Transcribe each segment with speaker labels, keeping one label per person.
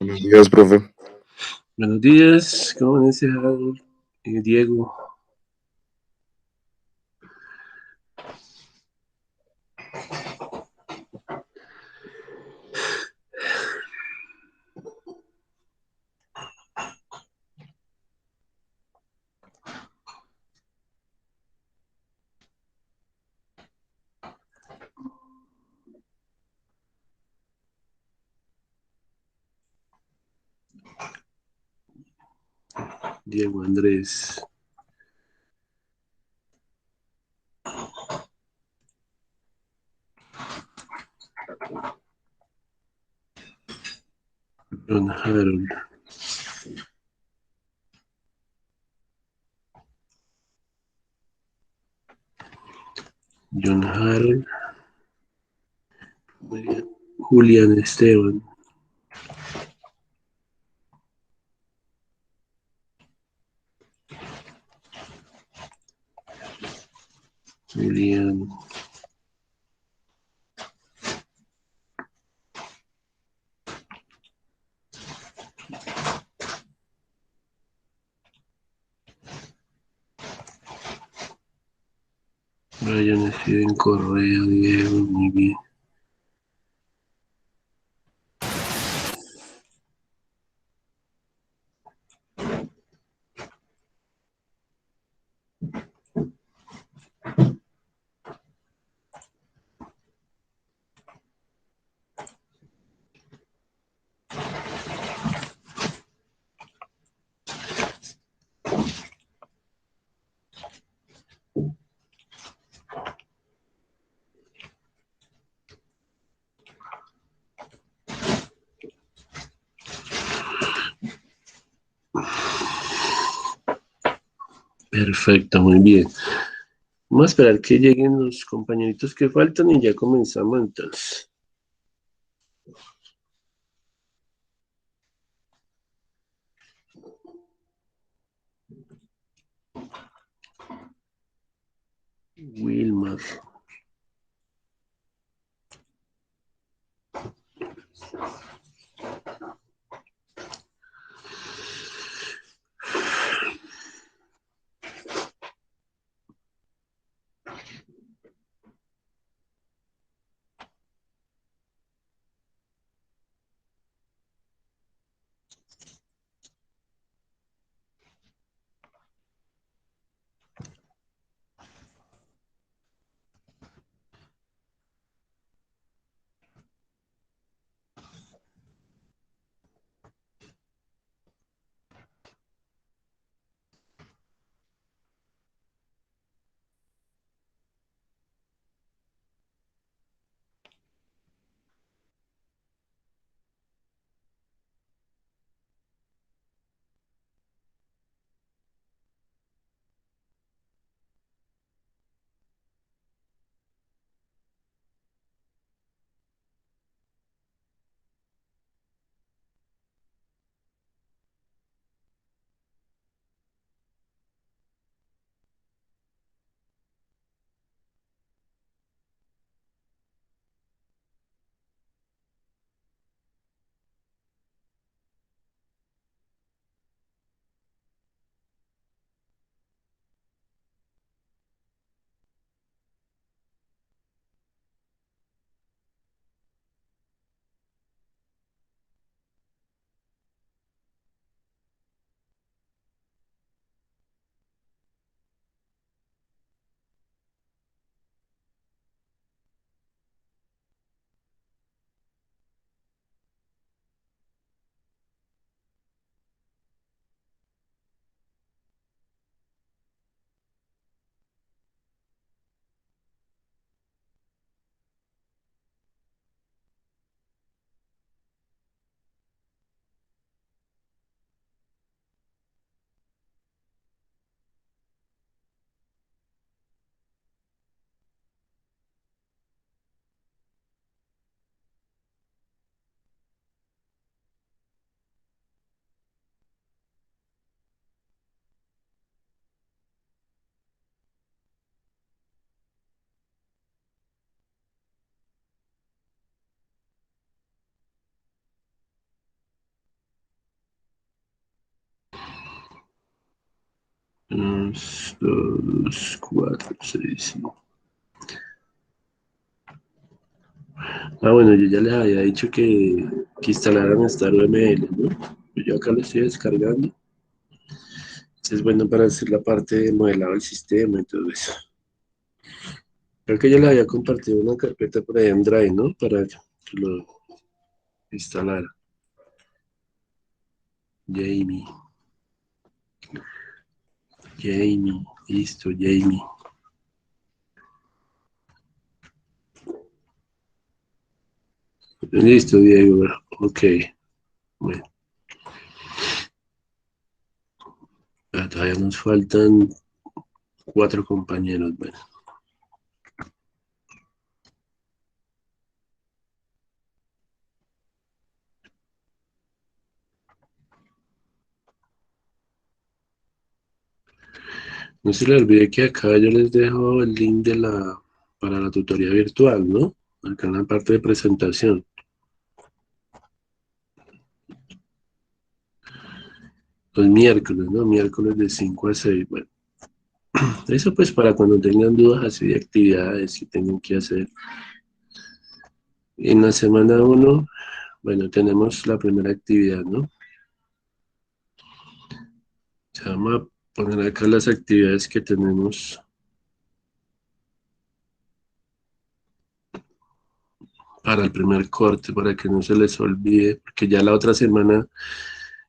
Speaker 1: Buenos días, profe.
Speaker 2: Buenos días, ¿cómo amanece, Harold? Diego, Diego Andrés, John Harold, John Harold, Julián Esteban, Julián, Brian Steven Correa, Diego, muy bien. Perfecto, muy bien. Vamos a esperar que lleguen los compañeritos que faltan y ya comenzamos entonces. Wilmar, 1, 2, 4, 6, 5. Ah, bueno, yo ya les había dicho que instalaran StarVML, ¿no? Yo acá lo estoy descargando. Es bueno para hacer la parte de modelado del sistema y todo eso. Creo que yo le había compartido una carpeta por ahí en Drive, ¿no? Para que lo instalara. Jamie, Jamie, listo, Jamie. Listo, Diego, ok. Bueno, todavía nos faltan 4 compañeros. Bueno, no se le olvide que acá yo les dejo el link para la tutoría virtual, ¿no? Acá en la parte de presentación. Los miércoles, ¿no? Miércoles de 5 a 6. Bueno, eso pues para cuando tengan dudas así de actividades que tengan que hacer. En la semana 1, bueno, tenemos la primera actividad, ¿no? Se vamos a poner acá las actividades que tenemos para el primer corte, para que no se les olvide, porque ya la otra semana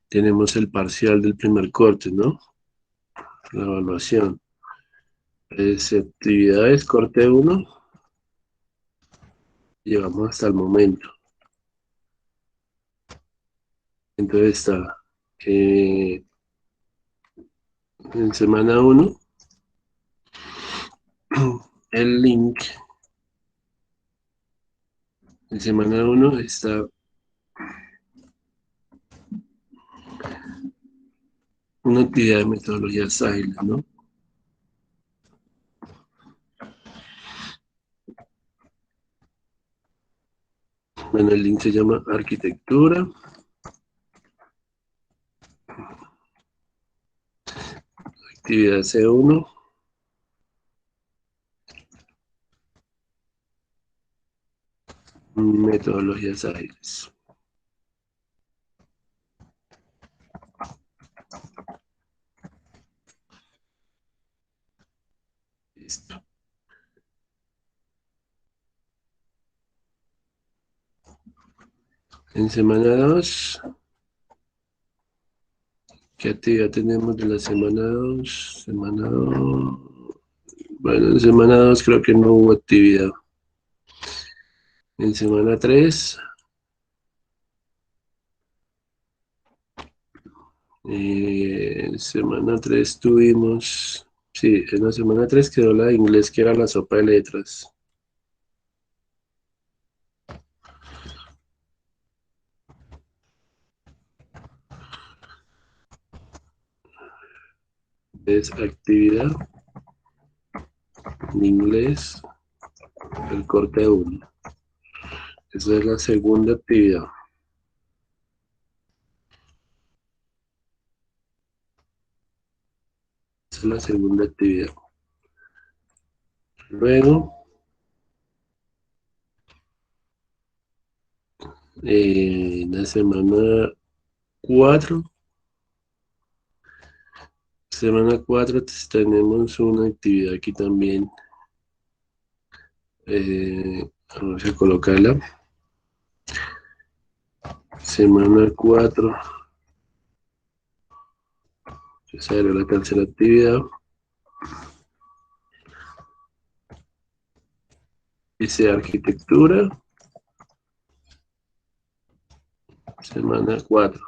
Speaker 2: tenemos el parcial del primer corte, ¿no? La evaluación. Actividades, corte 1, llevamos hasta el momento. Entonces está eh, en semana 1, el link. En semana 1 está una actividad de metodologías ágiles, ¿no? Bueno, el link se llama arquitectura. Actividad C1, metodologías ágiles. Listo. En semana 2, ¿qué actividad tenemos de la semana 2? Semana 2. Bueno, en semana 2 creo que no hubo actividad. En semana 3, semana 3 tuvimos, sí, en la semana 3 quedó la de inglés que era la sopa de letras. Es actividad en inglés, el corte 1. Esa es la segunda actividad. Esa es la segunda actividad. Luego, la semana 4, semana 4 tenemos una actividad aquí también. Vamos a colocarla. Semana 4, esa era la tercera actividad. Dice arquitectura, semana 4.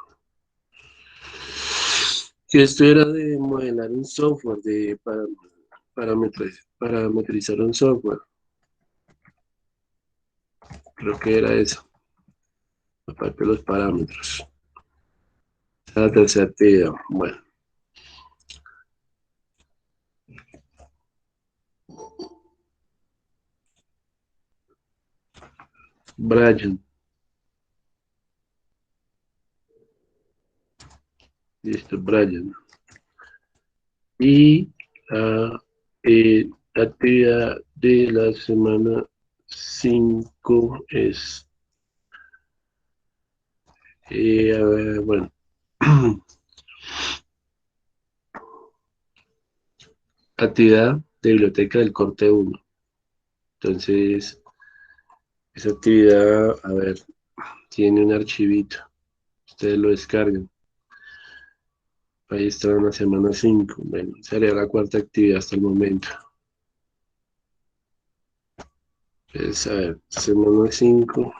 Speaker 2: Que esto era de modelar un software, parametrizar un software. Creo que era eso, aparte de los parámetros. Esa es la tercera actividad. Bueno, Brian, listo, Brian. Y la actividad de la semana 5 es, a ver, bueno, actividad de biblioteca del corte uno. Entonces, esa actividad, a ver, tiene un archivito. Ustedes lo descargan. Ahí está en la semana 5. Bueno, sería la cuarta actividad hasta el momento. Entonces, a ver, semana 5.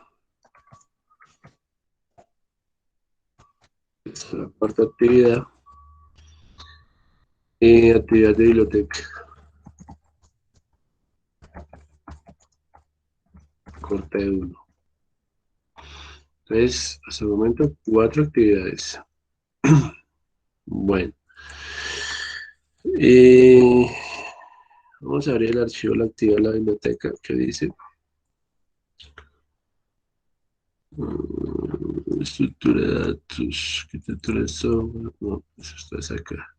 Speaker 2: Esta es la cuarta actividad. Actividad de biblioteca, corte uno. Entonces, hasta el momento, cuatro actividades. Bueno, eh, vamos a abrir el archivo, la actividad de la biblioteca, que dice estructura de datos, arquitectura de software, no, eso está acá.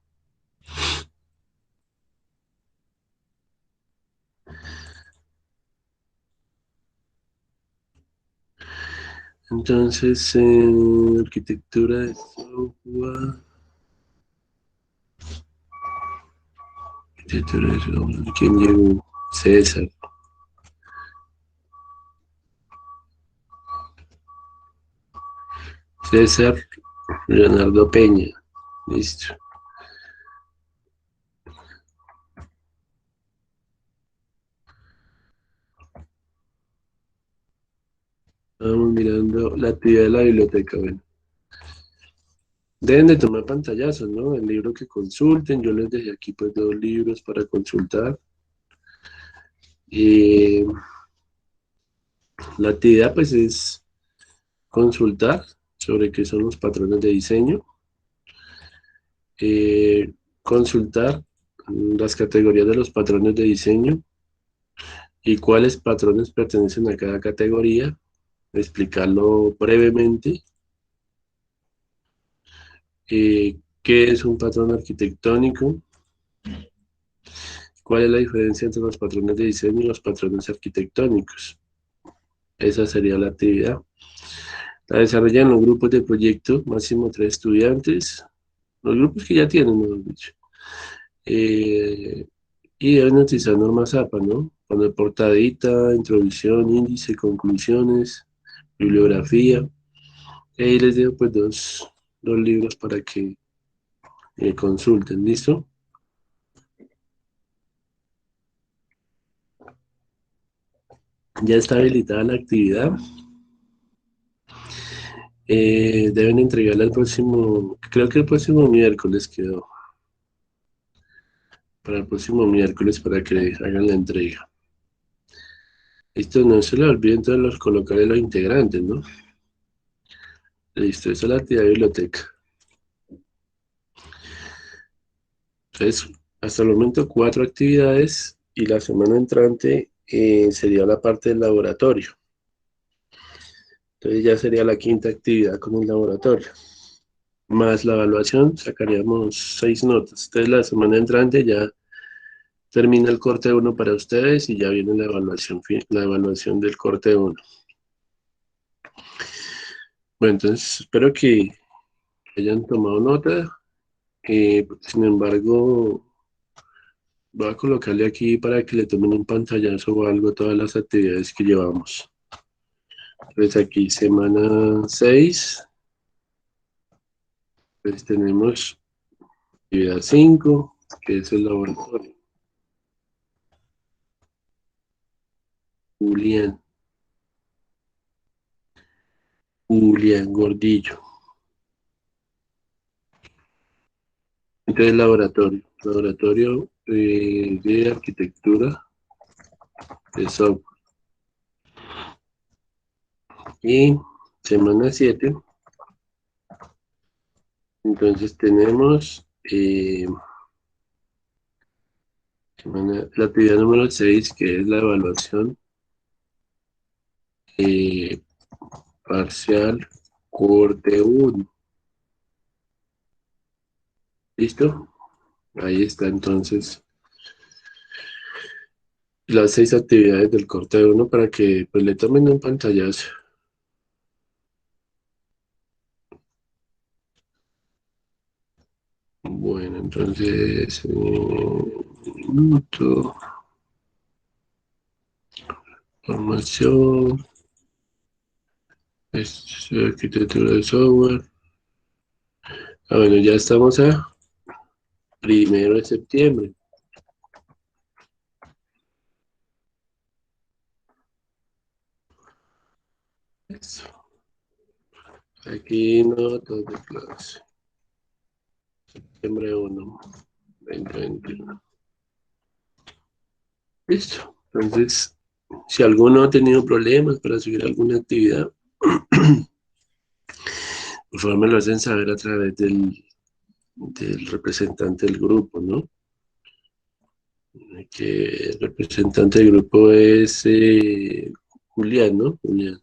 Speaker 2: Entonces, arquitectura de software, arquitectura de software, ¿quién llegó? César. César Leonardo Peña. Listo. Vamos mirando la actividad de la biblioteca. Bueno, deben de tomar pantallazos, ¿no? El libro que consulten. Yo les dejé aquí pues dos libros para consultar. Y la actividad pues es consultar sobre qué son los patrones de diseño. Consultar las categorías de los patrones de diseño y cuáles patrones pertenecen a cada categoría, explicarlo brevemente, qué es un patrón arquitectónico, cuál es la diferencia entre los patrones de diseño y los patrones arquitectónicos. Esa sería la actividad. La desarrollan los grupos de proyecto, máximo 3 estudiantes, los grupos que ya tienen, mejor dicho. Eh, y deben utilizar normas APA, ¿no? Poner portadita, introducción, índice, conclusiones, bibliografía. Y ahí les dejo pues dos libros para que consulten, ¿listo? Ya está habilitada la actividad. Deben entregarla el próximo, creo que el próximo miércoles quedó, para el próximo miércoles para que hagan la entrega. Listo, no se le olviden todos los colocarle los integrantes, ¿no? Listo, esa es la actividad de biblioteca. Entonces, hasta el momento cuatro actividades y la semana entrante sería la parte del laboratorio. Entonces ya sería la quinta actividad con el laboratorio. Más la evaluación, sacaríamos 6 notas. Entonces la semana entrante ya termina el corte uno para ustedes y ya viene la evaluación del corte uno. Bueno, entonces espero que hayan tomado nota. Sin embargo, voy a colocarle aquí para que le tomen un pantallazo o algo todas las actividades que llevamos. Pues aquí semana 6, pues tenemos actividad 5, que es el laboratorio. Julián, Julián Gordillo. Entonces laboratorio de arquitectura de software. Y semana 7, entonces tenemos la actividad número 6, que es la evaluación eh, parcial corte uno. ¿Listo? Ahí está entonces las 6 actividades del corte de uno para que pues le tomen un pantallazo. Bueno, entonces, minuto, formación, arquitectura de software. Ah, bueno, ya estamos a 1 de septiembre. Eso. Aquí notas de clase. Septiembre 1, 2021. Listo. Entonces, si alguno ha tenido problemas para subir alguna actividad, por favor me lo hacen saber a través del representante del grupo, ¿no? Que el representante del grupo es Julián, ¿no? Julián.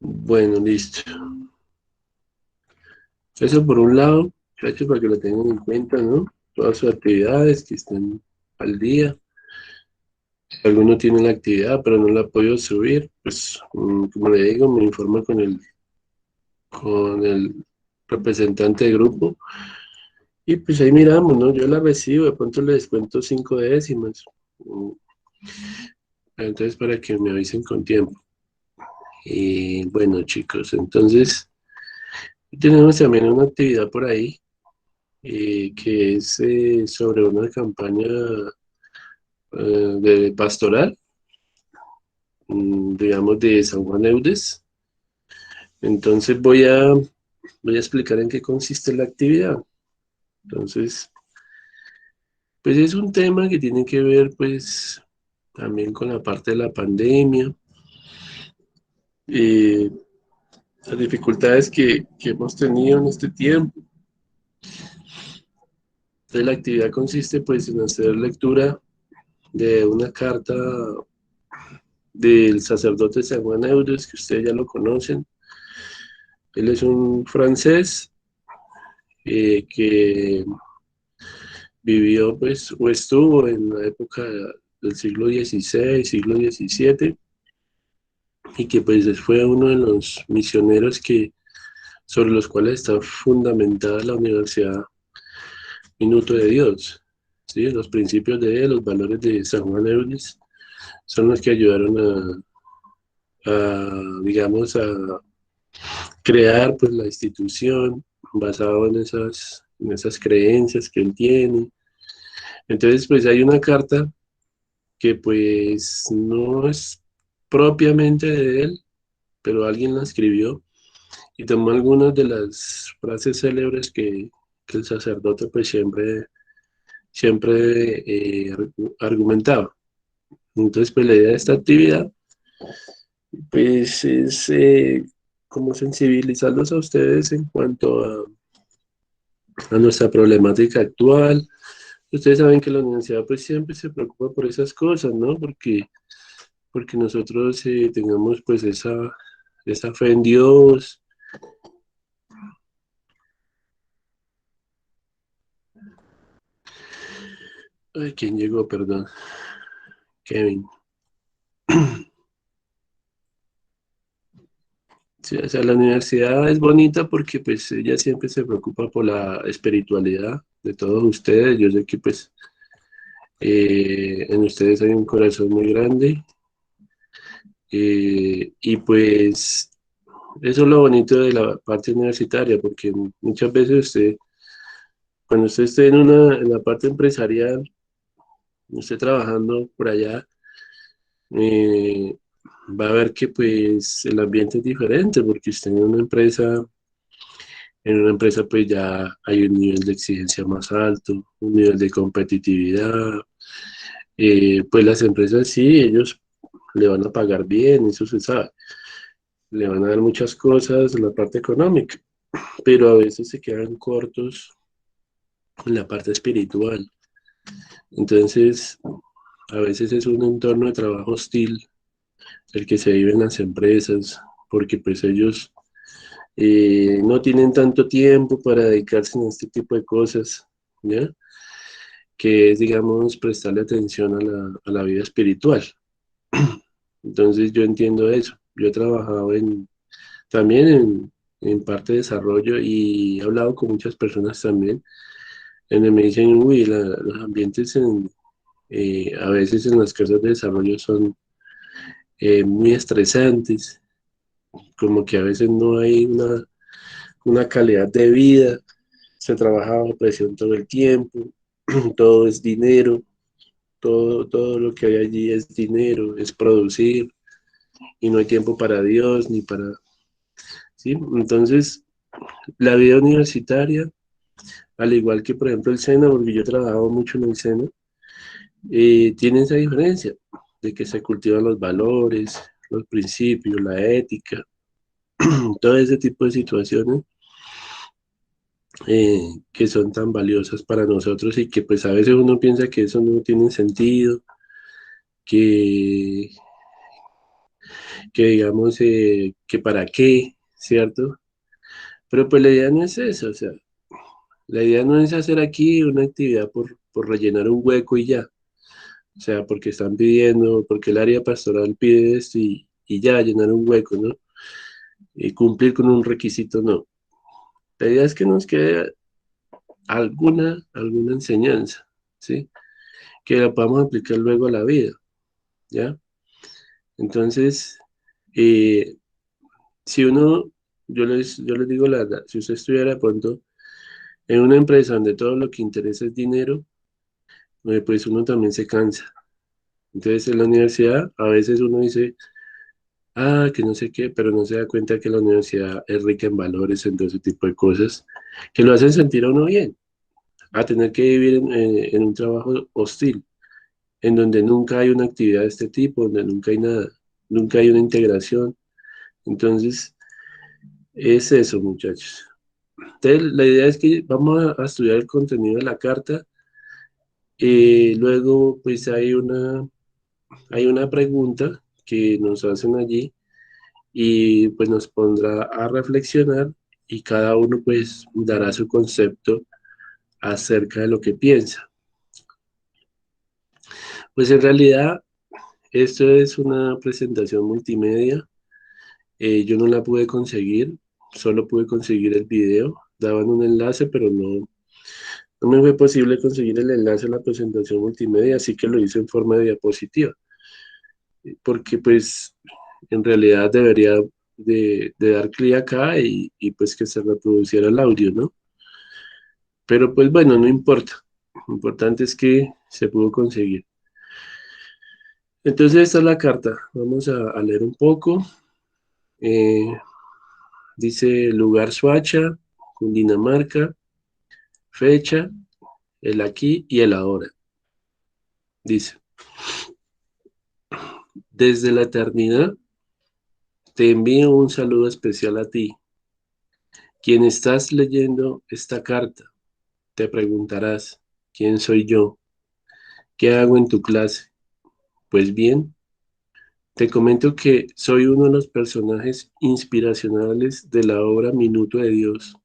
Speaker 2: Bueno, listo. Eso por un lado, muchachos, para que lo tengan en cuenta, ¿no? Todas sus actividades que estén al día. Si alguno tiene la actividad, pero no la ha podido subir, pues, como le digo, me informa con el representante del grupo. Y pues ahí miramos, ¿no? Yo la recibo, de pronto le descuento 5 décimas. Mm, Entonces, para que me avisen con tiempo. Y bueno, chicos, entonces tenemos también una actividad por ahí que es sobre una campaña de pastoral, digamos, de San Juan Eudes. Entonces voy a explicar en qué consiste la actividad. Entonces, pues es un tema que tiene que ver, pues, también con la parte de la pandemia, eh, las dificultades que hemos tenido en este tiempo. Entonces, la actividad consiste, pues, en hacer lectura de una carta del sacerdote San Juan Eudes, que ustedes ya lo conocen. Él es un francés que vivió, pues, o estuvo en la época del siglo XVI, siglo XVII, y que pues fue uno de los misioneros sobre los cuales está fundamentada la Universidad Minuto de Dios. ¿Sí? Los principios de él, los valores de San Juan Eudes, son los que ayudaron digamos, a crear pues la institución basado en esas creencias que él tiene. Entonces, pues hay una carta que pues no es propiamente de él, pero alguien la escribió y tomó algunas de las frases célebres que el sacerdote pues siempre argumentaba. Entonces, pues la idea de esta actividad pues es como sensibilizarlos a ustedes en cuanto a nuestra problemática actual. Ustedes saben que la universidad pues siempre se preocupa por esas cosas, ¿no? Porque nosotros tengamos pues esa fe en Dios. Ay, ¿quién llegó? Perdón, Kevin. Sí, o sea, la universidad es bonita porque pues ella siempre se preocupa por la espiritualidad de todos ustedes. Yo sé que pues en ustedes hay un corazón muy grande y pues eso es lo bonito de la parte universitaria porque muchas veces cuando usted esté en la parte empresarial, usted trabajando por allá, eh, va a ver que pues el ambiente es diferente porque usted en una empresa pues ya hay un nivel de exigencia más alto, un nivel de competitividad. Pues las empresas sí, ellos le van a pagar bien, eso se sabe, le van a dar muchas cosas en la parte económica, pero a veces se quedan cortos en la parte espiritual. Entonces, a veces es un entorno de trabajo hostil el que se vive en las empresas, porque pues ellos no tienen tanto tiempo para dedicarse a este tipo de cosas, ¿ya? Que es, digamos, prestarle atención a la vida espiritual. Entonces yo entiendo eso. Yo he trabajado también en parte de desarrollo y he hablado con muchas personas también, en donde me dicen, uy, los ambientes a veces en las casas de desarrollo son muy estresantes, como que a veces no hay una calidad de vida, se trabaja bajo presión todo el tiempo, todo es dinero, todo lo que hay allí es dinero, es producir, y no hay tiempo para Dios ni para... ¿Sí? Entonces, la vida universitaria, al igual que por ejemplo el SENA, porque yo he trabajado mucho en el SENA, tiene esa diferencia de que se cultivan los valores, los principios, la ética, todo ese tipo de situaciones que son tan valiosas para nosotros y que pues a veces uno piensa que eso no tiene sentido, que, que digamos que para qué, ¿cierto? Pero pues la idea no es eso, o sea, la idea no es hacer aquí una actividad por rellenar un hueco y ya, o sea, porque están pidiendo, porque el área pastoral pide esto y ya, llenar un hueco, ¿no? Y cumplir con un requisito, no. La idea es que nos quede alguna enseñanza, ¿sí? Que la podamos aplicar luego a la vida, ¿ya? Entonces, eh, si uno, yo les digo la verdad, si usted estuviera de pronto en una empresa donde todo lo que interesa es dinero, pues uno también se cansa. Entonces, en la universidad, a veces uno dice, que no sé qué, pero no se da cuenta que la universidad es rica en valores, en todo ese tipo de cosas, que lo hacen sentir a uno bien, a tener que vivir en un trabajo hostil, en donde nunca hay una actividad de este tipo, donde nunca hay nada, nunca hay una integración. Entonces, es eso, muchachos. Entonces, la idea es que vamos a estudiar el contenido de la carta. Luego, pues hay una pregunta que nos hacen allí y pues nos pondrá a reflexionar y cada uno pues dará su concepto acerca de lo que piensa. Pues en realidad esto es una presentación multimedia. Yo no la pude conseguir, solo pude conseguir el video. Daban un enlace, pero no me fue posible conseguir el enlace a la presentación multimedia, así que lo hice en forma de diapositiva, porque pues en realidad debería de dar clic acá y pues que se reproduciera el audio, ¿no? Pero pues bueno, no importa. Lo importante es que se pudo conseguir. Entonces esta es la carta. Vamos a leer un poco. Eh, Dice lugar Suacha, Cundinamarca, fecha, el aquí y el ahora. Dice, desde la eternidad te envío un saludo especial a ti. Quien estás leyendo esta carta, te preguntarás, ¿quién soy yo? ¿Qué hago en tu clase? Pues bien, te comento que soy uno de los personajes inspiracionales de la obra Minuto de Dios.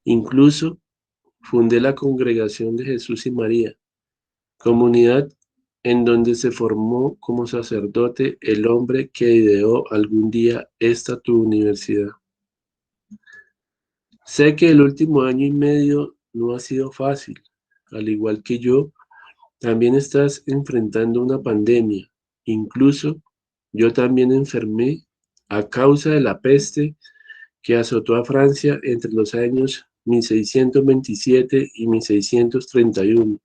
Speaker 2: Incluso fundé la Congregación de Jesús y María, comunidad en donde se formó como sacerdote el hombre que ideó algún día esta tu universidad. Sé que el último año y medio no ha sido fácil. Al igual que yo, también estás enfrentando una pandemia. Incluso yo también enfermé a causa de la peste que azotó a Francia entre los años 1627 y 1631.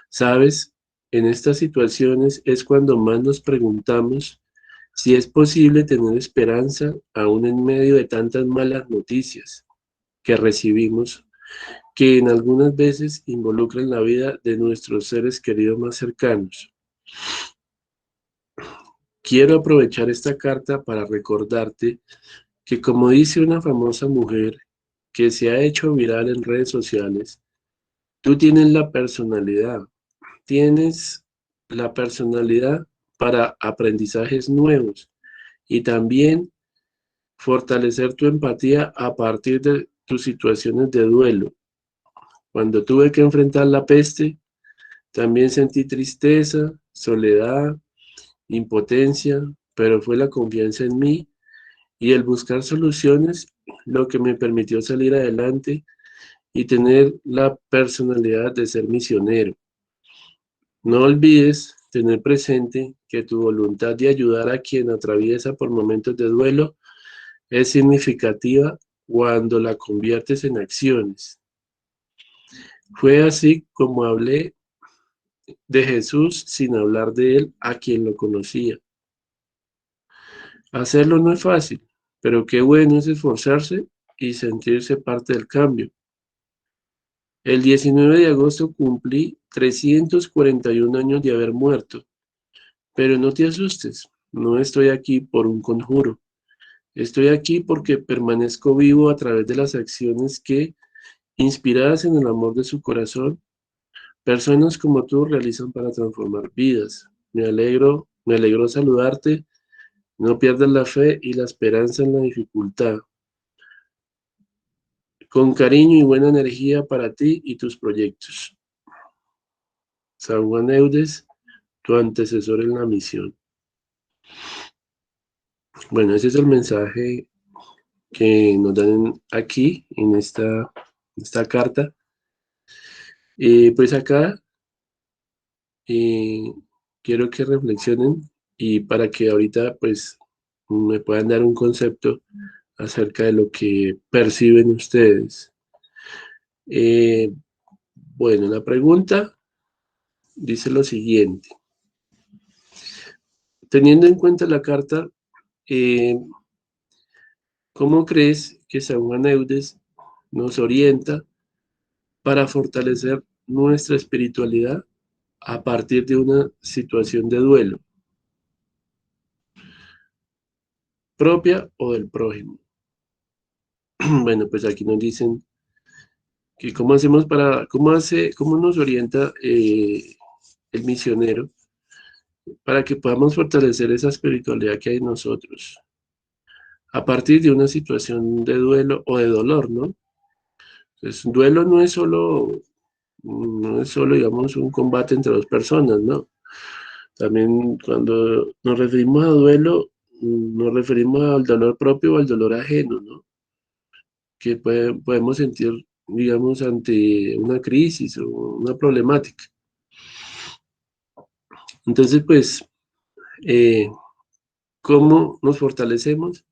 Speaker 2: ¿Sabes? En estas situaciones es cuando más nos preguntamos si es posible tener esperanza aún en medio de tantas malas noticias que recibimos, que en algunas veces involucran la vida de nuestros seres queridos más cercanos. Quiero aprovechar esta carta para recordarte que, como dice una famosa mujer que se ha hecho viral en redes sociales, tú tienes la personalidad para aprendizajes nuevos y también fortalecer tu empatía a partir de tus situaciones de duelo. Cuando tuve que enfrentar la peste, también sentí tristeza, soledad, impotencia, pero fue la confianza en mí y el buscar soluciones lo que me permitió salir adelante y tener la personalidad de ser misionero. No olvides tener presente que tu voluntad de ayudar a quien atraviesa por momentos de duelo es significativa cuando la conviertes en acciones. Fue así como hablé de Jesús sin hablar de él a quien lo conocía. Hacerlo no es fácil, pero qué bueno es esforzarse y sentirse parte del cambio. El 19 de agosto cumplí 341 años de haber muerto, pero no te asustes, no estoy aquí por un conjuro. Estoy aquí porque permanezco vivo a través de las acciones que, inspiradas en el amor de su corazón, personas como tú realizan para transformar vidas. Me alegró saludarte. No pierdas la fe y la esperanza en la dificultad. Con cariño y buena energía para ti y tus proyectos. San Juan Eudes, tu antecesor en la misión. Bueno, ese es el mensaje que nos dan aquí en esta carta. Pues acá eh, quiero que reflexionen y para que ahorita pues me puedan dar un concepto acerca de lo que perciben ustedes. Eh, bueno, la pregunta dice lo siguiente. Teniendo en cuenta la carta, eh, ¿cómo crees que San Juan Eudes nos orienta para fortalecer nuestra espiritualidad a partir de una situación de duelo, propia o del prójimo? Bueno, pues aquí nos dicen que cómo hacemos cómo nos orienta el misionero para que podamos fortalecer esa espiritualidad que hay en nosotros, a partir de una situación de duelo o de dolor, ¿no? Entonces, duelo no es solo, digamos, un combate entre dos personas, ¿no? También cuando nos referimos a duelo, nos referimos al dolor propio o al dolor ajeno, ¿no? Que podemos sentir, digamos, ante una crisis o una problemática. Entonces, pues, eh, ¿cómo nos fortalecemos?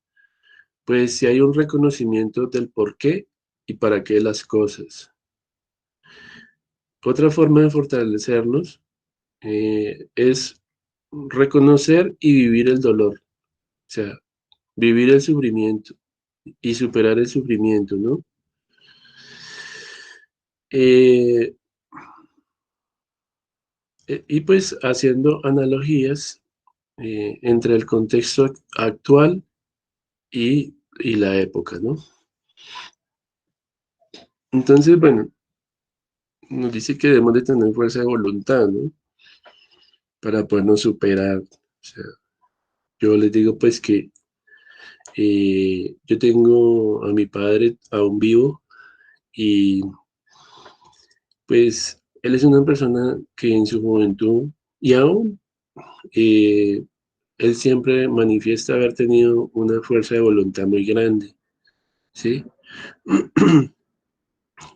Speaker 2: Pues si hay un reconocimiento del por qué y para qué las cosas. Otra forma de fortalecernos es reconocer y vivir el dolor, o sea, vivir el sufrimiento y superar el sufrimiento, ¿no? Eh, y pues haciendo analogías entre el contexto actual y la época, ¿no? Entonces, bueno, nos dice que debemos de tener fuerza de voluntad, ¿no? Para podernos superar. O sea, yo les digo pues que yo tengo a mi padre aún vivo y pues él es una persona que en su juventud y aún eh, él siempre manifiesta haber tenido una fuerza de voluntad muy grande, ¿sí?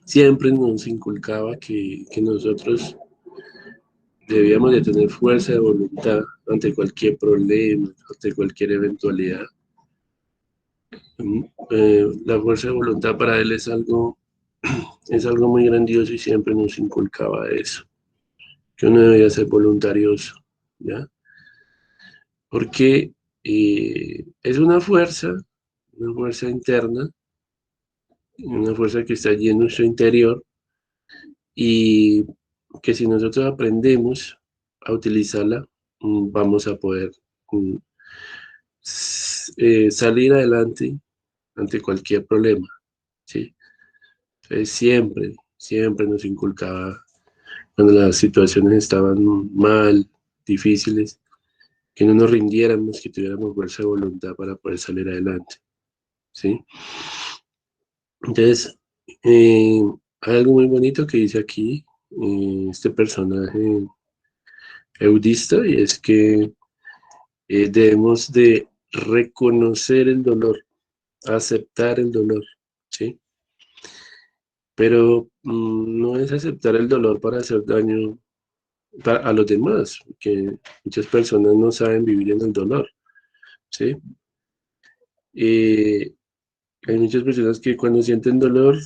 Speaker 2: Siempre nos inculcaba que nosotros debíamos de tener fuerza de voluntad ante cualquier problema, ante cualquier eventualidad. La fuerza de voluntad para él es algo muy grandioso y siempre nos inculcaba eso, que uno debía ser voluntarioso, ¿ya? Porque es una fuerza interna, una fuerza que está allí en nuestro interior y que si nosotros aprendemos a utilizarla, vamos a poder mm, salir adelante ante cualquier problema, ¿sí? Entonces, siempre nos inculcaba cuando las situaciones estaban mal, difíciles, que no nos rindiéramos, que tuviéramos fuerza de voluntad para poder salir adelante. ¿sí? Entonces, hay algo muy bonito que dice aquí este personaje eudista, y es que debemos de reconocer el dolor, aceptar el dolor, ¿sí? Pero no es aceptar el dolor para hacer daño a los demás, que muchas personas no saben vivir en el dolor, ¿sí? Eh, Hay muchas personas que cuando sienten dolor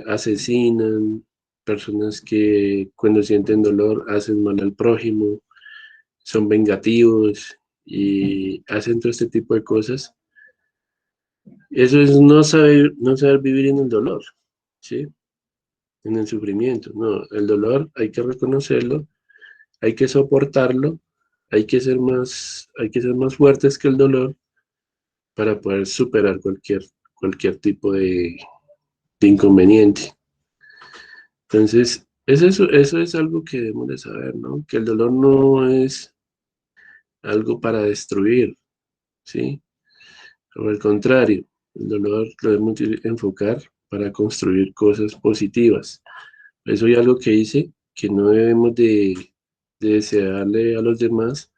Speaker 2: asesinan, personas que cuando sienten dolor hacen mal al prójimo, son vengativos y hacen todo este tipo de cosas. Eso es no saber vivir en el dolor, ¿sí? En el sufrimiento. No, el dolor hay que reconocerlo, hay que soportarlo, hay que ser más fuertes que el dolor para poder superar cualquier tipo de inconveniente. Entonces, eso es algo que debemos de saber, ¿no? Que el dolor no es algo para destruir, ¿sí? O al contrario, el dolor lo debemos de enfocar para construir cosas positivas. Eso hay algo que dice que no debemos de desearle a los demás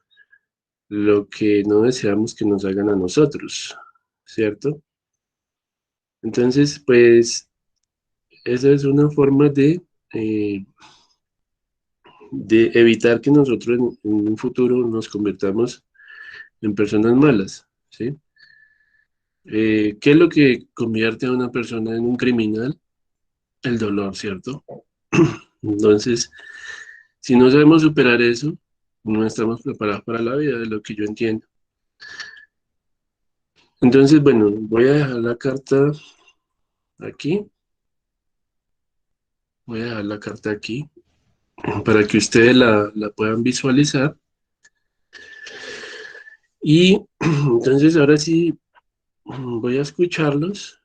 Speaker 2: lo que no deseamos que nos hagan a nosotros, ¿cierto? Entonces, pues, esa es una forma eh, de evitar que nosotros en un futuro nos convirtamos en personas malas, ¿sí? ¿Qué es lo que convierte a una persona en un criminal? El dolor, ¿cierto? Entonces, si no sabemos superar eso, no estamos preparados para la vida, de lo que yo entiendo. Entonces, bueno, voy a dejar la carta aquí, voy a dejar la carta aquí para que ustedes la puedan visualizar. Y entonces ahora sí voy a escucharlos.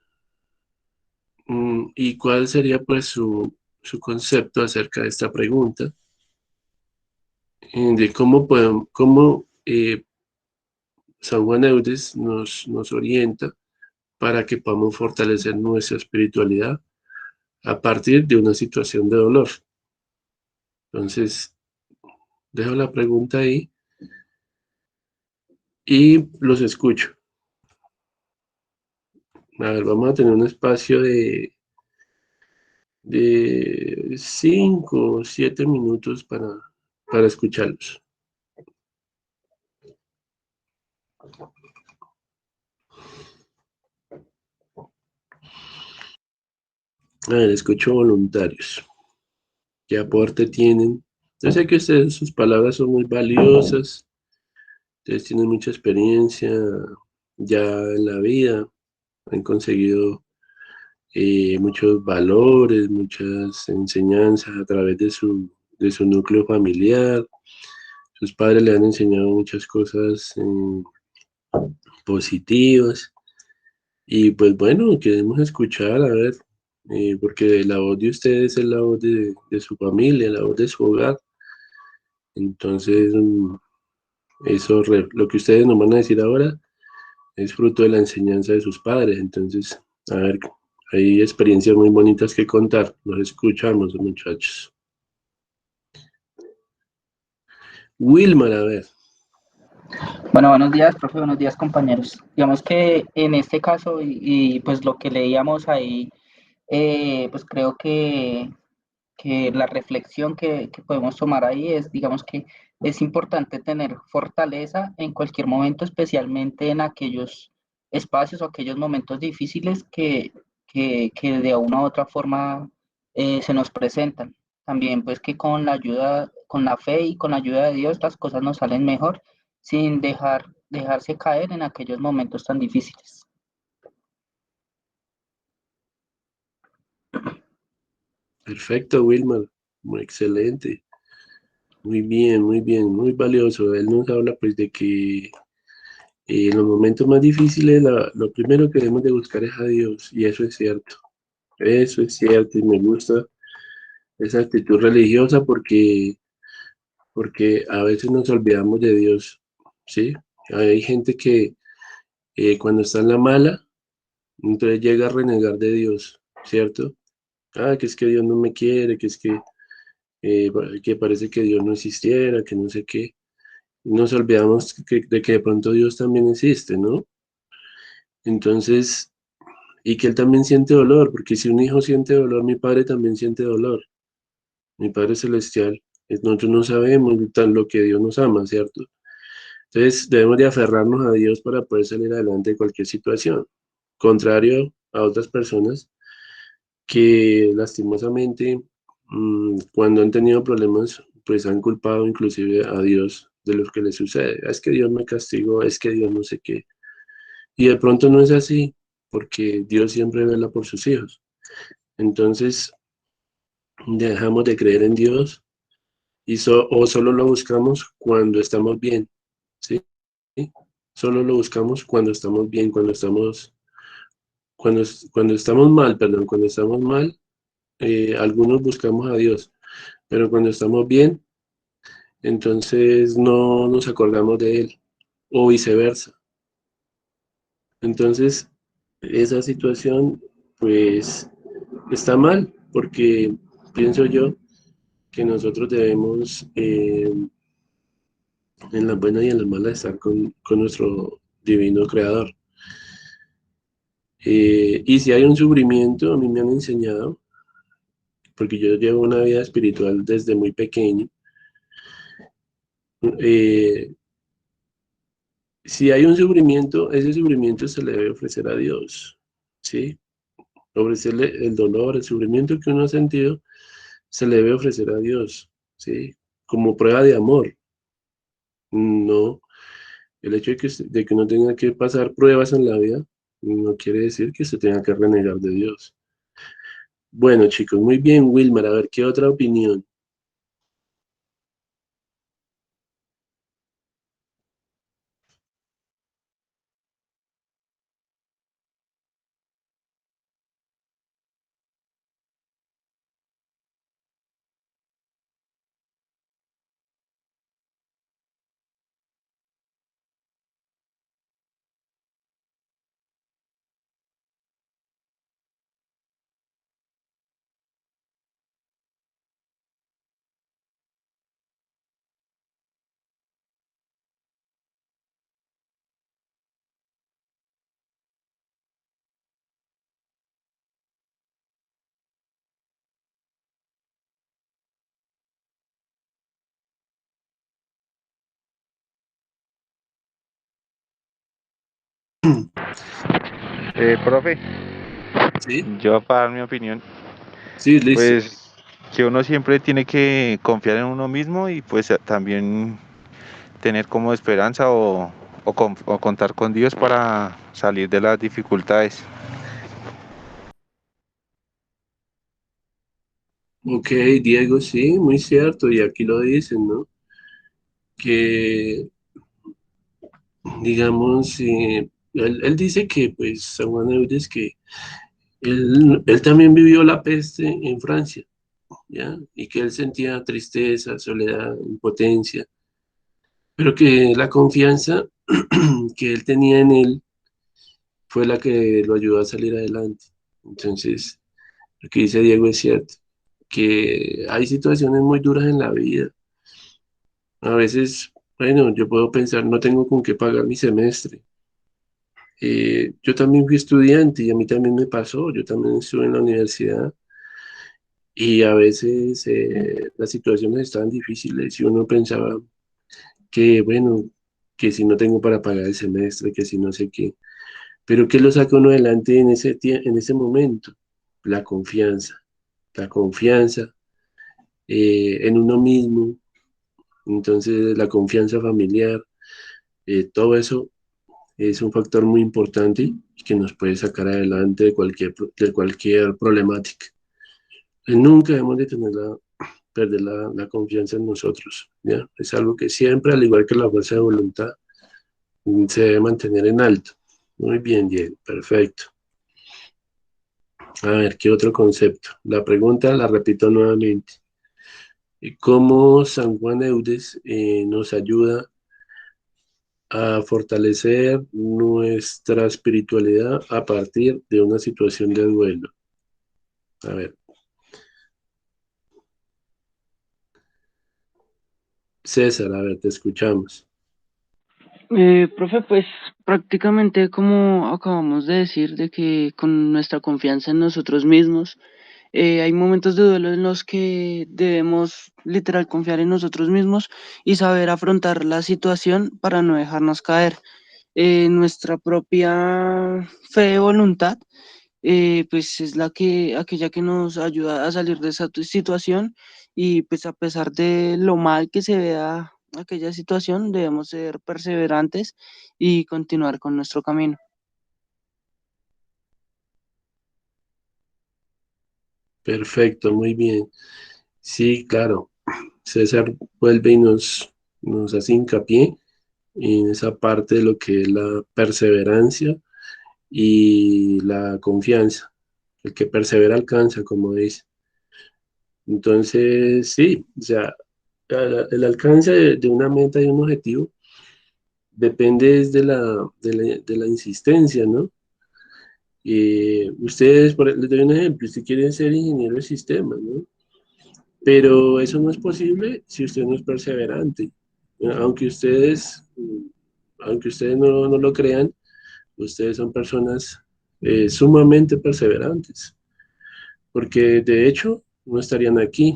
Speaker 2: ¿Y cuál sería pues su concepto acerca de esta pregunta? De cómo San Juan Eudes nos orienta para que podamos fortalecer nuestra espiritualidad a partir de una situación de dolor. Entonces, dejo la pregunta ahí y los escucho. A ver, vamos a tener un espacio de 5 o 7 minutos para escucharlos. A ver, escucho voluntarios. ¿Qué aporte tienen? Yo sé que ustedes, sus palabras son muy valiosas, ustedes tienen mucha experiencia ya en la vida, han conseguido muchos valores, muchas enseñanzas a través de su núcleo familiar. Sus padres le han enseñado muchas cosas positivas. Y pues bueno, queremos escuchar, a ver, porque la voz de ustedes es la voz de su familia, la voz de su hogar. Entonces, lo que ustedes nos van a decir ahora es fruto de la enseñanza de sus padres. Entonces, a ver, hay experiencias muy bonitas que contar. Los escuchamos, muchachos. Wilmar, a ver.
Speaker 1: Bueno, buenos días, profe, buenos días, compañeros. Digamos que en este caso, pues lo que leíamos ahí, pues creo que la reflexión que podemos tomar ahí es, digamos que es importante tener fortaleza en cualquier momento, especialmente en aquellos espacios o aquellos momentos difíciles que de una u otra forma se nos presentan. También pues que con la ayuda, con la fe y con la ayuda de Dios las cosas nos salen mejor sin dejarse caer en aquellos momentos tan difíciles.
Speaker 2: Perfecto, Wilmar. Muy excelente. Muy bien, muy valioso. Él nos habla pues de que en los momentos más difíciles lo primero que debemos de buscar es a Dios, y eso es cierto. Eso es cierto y me gusta esa actitud religiosa porque a veces nos olvidamos de Dios, ¿sí? Hay gente que cuando está en la mala Entonces llega a renegar de Dios, ¿cierto? Ah, que es que Dios no me quiere, que es que parece que Dios no existiera, que no sé qué. Nos olvidamos de que de pronto Dios también existe, ¿no? Entonces, y que Él también siente dolor, porque si un hijo siente dolor, mi padre también siente dolor, mi Padre Celestial. Nosotros no sabemos tan lo que Dios nos ama, ¿cierto? Entonces, debemos de aferrarnos a Dios para poder salir adelante de cualquier situación. Contrario a otras personas que lastimosamente, cuando han tenido problemas, pues han culpado inclusive a Dios de lo que les sucede. Es que Dios me castigó, es que Dios no sé qué. Y de pronto no es así, porque Dios siempre vela por sus hijos. Entonces, dejamos de creer en Dios o solo lo buscamos cuando estamos bien, ¿sí? Solo lo buscamos cuando estamos bien, cuando, cuando estamos mal, perdón, cuando estamos mal, algunos buscamos a Dios, pero cuando estamos bien, entonces no nos acordamos de Él, o viceversa. Entonces, esa situación, pues, está mal, porque pienso yo que nosotros debemos, en las buenas y en las malas, estar con nuestro divino creador. Y si hay un sufrimiento, a mí me han enseñado, porque yo llevo una vida espiritual desde muy pequeño, eh, si hay un sufrimiento, ese sufrimiento se le debe ofrecer a Dios, ¿sí? Ofrecerle el dolor, el sufrimiento que uno ha sentido, se le debe ofrecer a Dios, ¿sí? Como prueba de amor. No, el hecho de que uno tenga que pasar pruebas en la vida no quiere decir que se tenga que renegar de Dios. Bueno, chicos, muy bien, Wilmar. A ver, ¿qué otra opinión?
Speaker 3: Profe,
Speaker 2: Sí,
Speaker 3: yo para dar mi opinión,
Speaker 2: sí, listo.
Speaker 3: pues que uno siempre tiene que confiar en uno mismo y pues también tener como esperanza o contar con Dios para salir de las dificultades.
Speaker 2: Ok, Diego, sí, muy cierto. Y aquí lo dicen, ¿no? Que, digamos, él dice que, pues, San Juan de Eudes, que él también vivió la peste en Francia, ¿ya? Y que él sentía tristeza, soledad, impotencia, pero que la confianza que él tenía en él fue la que lo ayudó a salir adelante. Entonces, lo que dice Diego es cierto, que hay situaciones muy duras en la vida. A veces, bueno, yo puedo pensar, no tengo con qué pagar mi semestre. Yo también fui estudiante y a mí también me pasó, yo también estuve en la universidad y a veces las situaciones estaban difíciles y uno pensaba que, bueno, que si no tengo para pagar el semestre, que si no sé qué, pero ¿qué lo saca uno adelante en en ese momento? La confianza, la confianza en uno mismo, entonces la confianza familiar, todo eso es un factor muy importante y que nos puede sacar adelante de cualquier problemática. Nunca debemos de perder la confianza en nosotros, ¿ya? Es algo que siempre, al igual que la fuerza de voluntad, se debe mantener en alto. Muy bien, Diego, perfecto. A ver, ¿qué otro concepto? La pregunta la repito nuevamente. ¿Cómo San Juan Eudes nos ayuda a fortalecer nuestra espiritualidad a partir de una situación de duelo. A ver, César, a ver, te escuchamos.
Speaker 4: Profe, pues prácticamente como acabamos de decir, de que con nuestra confianza en nosotros mismos, hay momentos de duelo en los que debemos literal confiar en nosotros mismos y saber afrontar la situación para no dejarnos caer. Nuestra propia fe y voluntad, pues es aquella que nos ayuda a salir de esa situación y pues a pesar de lo mal que se vea aquella situación, debemos ser perseverantes y continuar con nuestro camino.
Speaker 2: Perfecto, muy bien. Sí, claro. César vuelve y nos hace hincapié en esa parte de lo que es la perseverancia y la confianza. El que persevera alcanza, como dice. Entonces, sí, o sea, el alcance de una meta y un objetivo depende es de la insistencia, ¿no? Ustedes, les doy un ejemplo, si quieren ser ingeniero de sistemas, ¿no? Pero eso no es posible si usted no es perseverante. Aunque ustedes, aunque ustedes no lo crean, ustedes son personas sumamente perseverantes, porque de hecho no estarían aquí.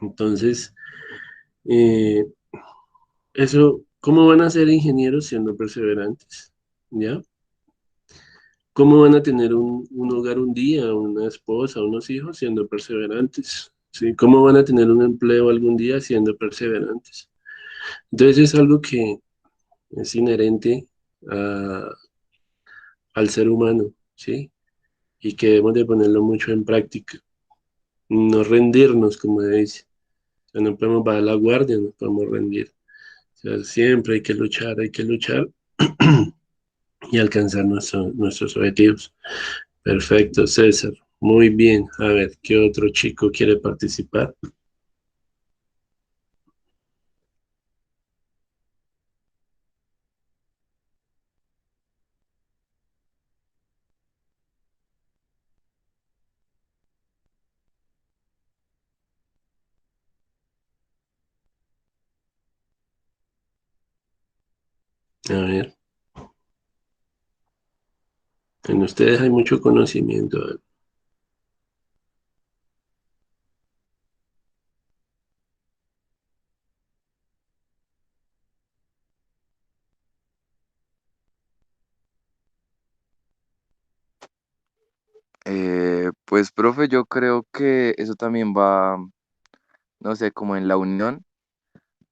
Speaker 2: Entonces, eh, eso, ¿cómo van a ser ingenieros siendo perseverantes? ¿Ya? ¿Cómo van a tener un hogar un día, una esposa, unos hijos siendo perseverantes? ¿Sí? ¿Cómo van a tener un empleo algún día siendo perseverantes? Entonces es algo que es inherente a- al ser humano, ¿sí? Y que debemos de ponerlo mucho en práctica. No rendirnos, como dice. O sea, no podemos bajar la guardia, no podemos rendir. O sea, siempre hay que luchar y alcanzar nuestros objetivos. Perfecto, César. Muy bien. A ver, ¿qué otro chico quiere participar? A ver, en ustedes hay mucho conocimiento.
Speaker 5: Pues, profe, yo creo que eso también va, no sé, como en la unión,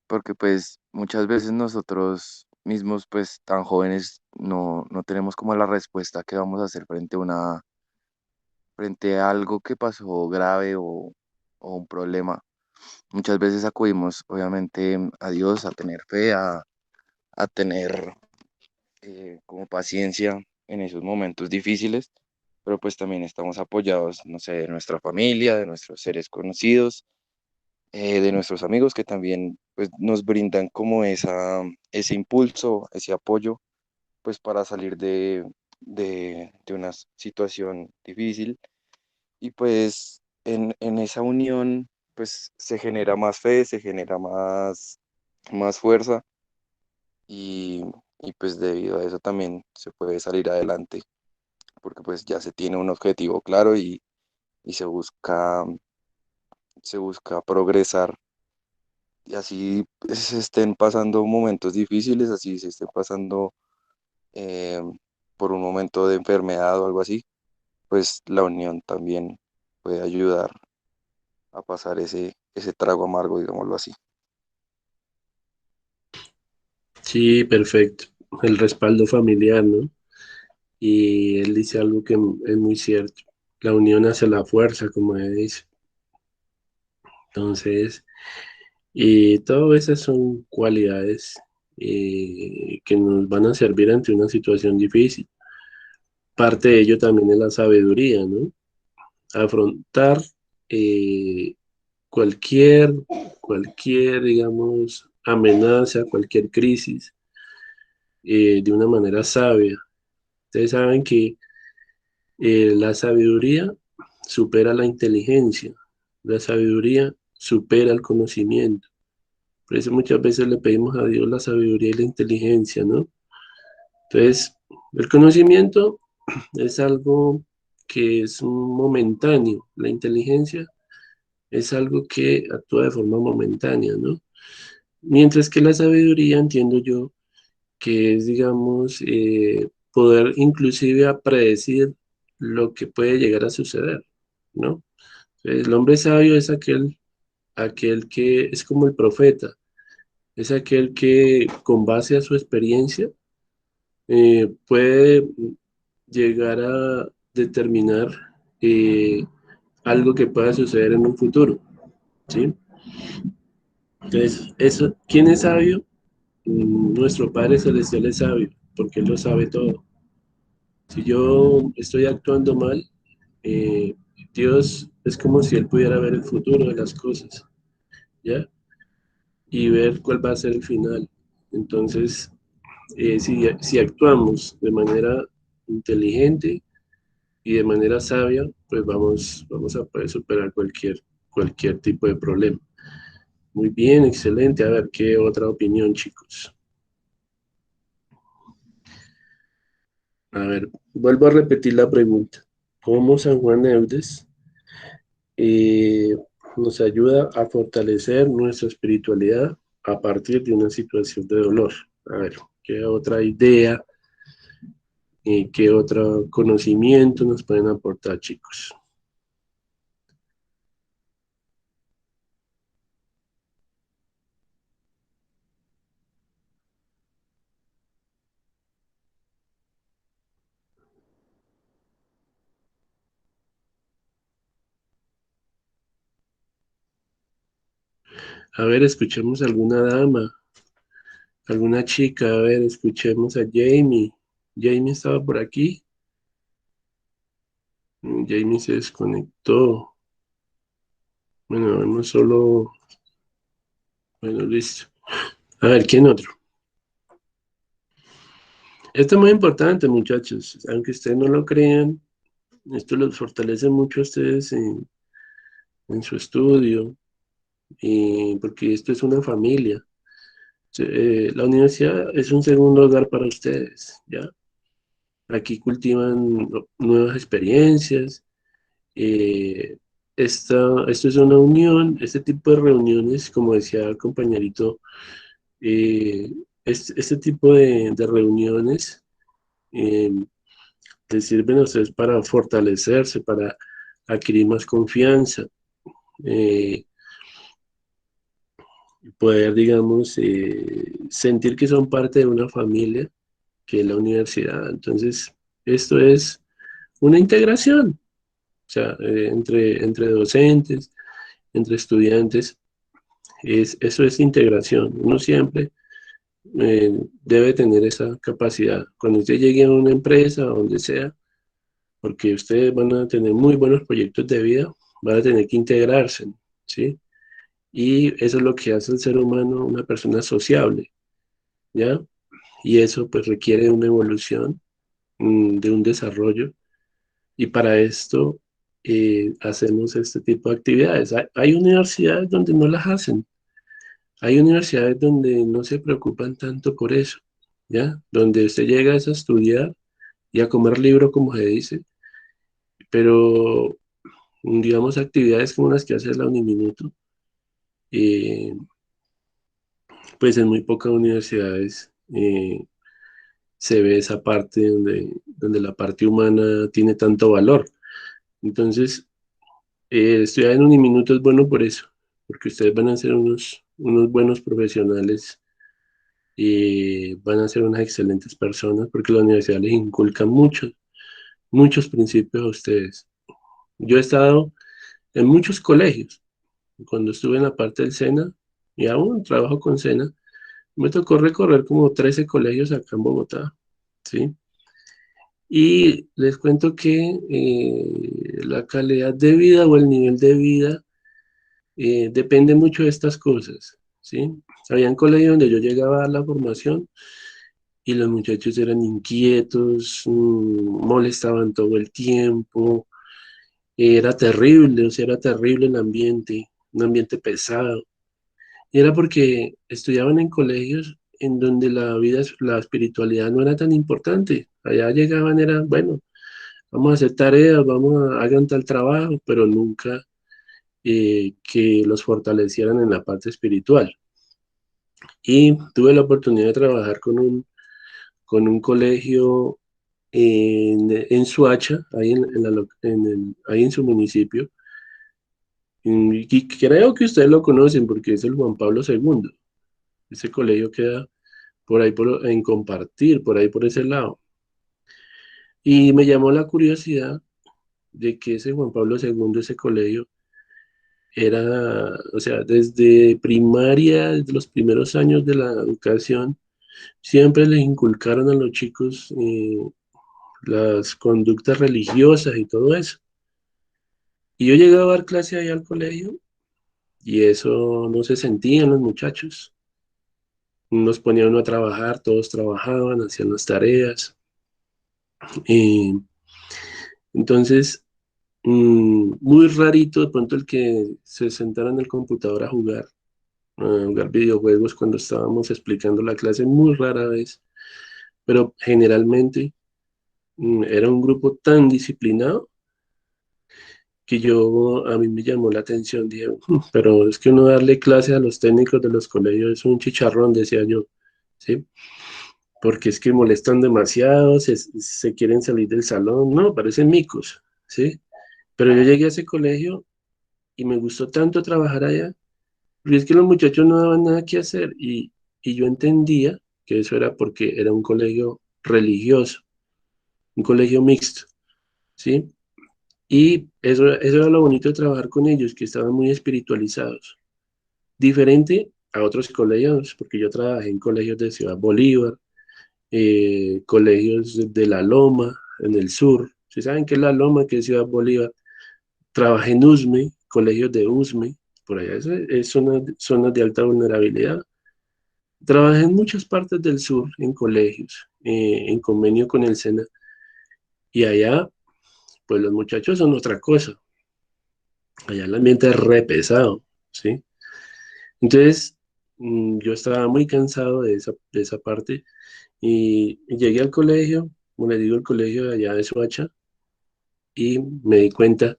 Speaker 5: porque pues muchas veces nosotros mismos, pues tan jóvenes, no tenemos como la respuesta que vamos a hacer frente a algo que pasó grave o un problema. Muchas veces acudimos, obviamente, a Dios, a tener fe, a tener como paciencia en esos momentos difíciles, pero pues también estamos apoyados, no sé, de nuestra familia, de nuestros seres conocidos, de nuestros amigos que también pues nos brindan como ese impulso, ese apoyo, pues para salir de una situación difícil y pues en esa unión pues se genera más fe, se genera más fuerza y, y pues debido a eso también se puede salir adelante porque pues ya se tiene un objetivo claro y se busca progresar y así se estén pasando momentos difíciles, así se estén pasando eh, por un momento de enfermedad o algo así, pues la unión también puede ayudar a pasar ese trago amargo, digámoslo así.
Speaker 2: Sí, perfecto. El respaldo familiar, ¿no? Y él dice algo que es muy cierto. La unión hace la fuerza, como él dice. Entonces, y todas esas son cualidades que nos van a servir ante una situación difícil. Parte de ello también es la sabiduría, ¿no? Afrontar eh, cualquier, digamos, amenaza, cualquier crisis de una manera sabia. Ustedes saben que la sabiduría supera la inteligencia, la sabiduría supera el conocimiento. Por eso muchas veces le pedimos a Dios la sabiduría y la inteligencia, ¿no? Entonces, el conocimiento es algo que es momentáneo, la inteligencia es algo que actúa de forma momentánea, ¿no? Mientras que la sabiduría, entiendo yo, que es, digamos, poder inclusive a predecir lo que puede llegar a suceder, ¿no? El hombre sabio es aquel que es como el profeta, es aquel que con base a su experiencia puede llegar a determinar eh, algo que pueda suceder en un futuro, ¿sí? Entonces, eso, ¿quién es sabio? Nuestro Padre Celestial es sabio, porque Él lo sabe todo. Si yo estoy actuando mal, eh, Dios es como si Él pudiera ver el futuro de las cosas, ¿ya? Y ver cuál va a ser el final. Entonces, si actuamos de manera inteligente y de manera sabia, pues vamos a poder superar cualquier tipo de problema. Muy bien, excelente. A ver, ¿qué otra opinión, chicos? A ver, vuelvo a repetir la pregunta. ¿Cómo San Juan Eudes eh, nos ayuda a fortalecer nuestra espiritualidad a partir de una situación de dolor? A ver, ¿qué otra idea y qué otro conocimiento nos pueden aportar, chicos? A ver, escuchemos a alguna dama, alguna chica. A ver, escuchemos a Jamie. Jamie estaba por aquí. Jamie se desconectó. Bueno, vemos solo. Bueno, listo. A ver, ¿quién otro? Esto es muy importante, muchachos. Aunque ustedes no lo crean, esto los fortalece mucho a ustedes en su estudio, y porque esto es una familia. La universidad es un segundo hogar para ustedes, ¿ya? Aquí cultivan nuevas experiencias. eh, esto es una unión, este tipo de reuniones, como decía el compañerito, eh, este tipo de reuniones eh, les sirven a ustedes para fortalecerse, para adquirir más confianza, eh, poder, digamos, sentir que son parte de una familia, que es la universidad. Entonces, esto es una integración, o sea, entre docentes, entre estudiantes, eso es integración. Uno siempre debe tener esa capacidad. Cuando usted llegue a una empresa, o donde sea, porque ustedes van a tener muy buenos proyectos de vida, van a tener que integrarse, ¿sí? Y eso es lo que hace el ser humano una persona sociable, ¿ya? Y eso pues requiere una evolución, de un desarrollo, y para esto hacemos este tipo de actividades. Hay universidades donde no las hacen, hay universidades donde no se preocupan tanto por eso, ¿ya? Donde usted llega es a estudiar y a comer libro, como se dice, pero digamos actividades como las que hace la Uniminuto, eh, pues en muy pocas universidades se ve esa parte donde la parte humana tiene tanto valor. Entonces, estudiar en Uniminuto es bueno por eso, porque ustedes van a ser unos buenos profesionales y van a ser unas excelentes personas, porque la universidad les inculca muchos principios a ustedes. Yo he estado en muchos colegios. Cuando estuve en la parte del SENA, y aún trabajo con SENA, me tocó recorrer como 13 colegios acá en Bogotá, ¿sí? Y les cuento que la calidad de vida o el nivel de vida depende mucho de estas cosas, ¿sí? Habían colegios donde yo llegaba a dar la formación y los muchachos eran inquietos, molestaban todo el tiempo, era terrible, o sea, era terrible el ambiente, un ambiente pesado. Y era porque estudiaban en colegios en donde la vida, la espiritualidad no era tan importante. Allá llegaban, era, bueno, vamos a hacer tareas, hagan tal trabajo, pero nunca que los fortalecieran en la parte espiritual. Y tuve la oportunidad de trabajar con un colegio en Suacha, ahí ahí en su municipio. Y creo que ustedes lo conocen porque es el Juan Pablo II. Ese colegio queda por ahí en Compartir, por ahí por ese lado. Y me llamó la curiosidad de que ese Juan Pablo II, ese colegio, era, o sea, desde primaria, desde los primeros años de la educación, siempre les inculcaron a los chicos las conductas religiosas y todo eso. Y yo llegaba a dar clase ahí al colegio y eso no se sentía en los muchachos. Nos ponían uno a trabajar, todos trabajaban, hacían las tareas. Eh, entonces, muy rarito de pronto el que se sentara en el computador a jugar videojuegos cuando estábamos explicando la clase, muy rara vez, pero generalmente era un grupo tan disciplinado que a mí me llamó la atención, dije, pero es que uno darle clase a los técnicos de los colegios es un chicharrón, decía yo, ¿sí? Porque es que molestan demasiado, se quieren salir del salón, no, parecen micos, ¿sí? Pero yo llegué a ese colegio y me gustó tanto trabajar allá, porque es que los muchachos no daban nada que hacer y yo entendía que eso era porque era un colegio religioso, un colegio mixto, ¿sí? Y eso era lo bonito de trabajar con ellos, que estaban muy espiritualizados. Diferente a otros colegios, porque yo trabajé en colegios de Ciudad Bolívar, colegios de La Loma, en el sur. ¿Sí saben qué es La Loma, qué es Ciudad Bolívar? Trabajé en USME, colegios de USME, por allá es zonas de alta vulnerabilidad. Trabajé en muchas partes del sur, en colegios, en convenio con el SENA, y allá, pues los muchachos son otra cosa. Allá el ambiente es re pesado, ¿sí? Entonces, yo estaba muy cansado de esa parte y llegué al colegio, como les digo, el colegio de allá de Soacha, y me di cuenta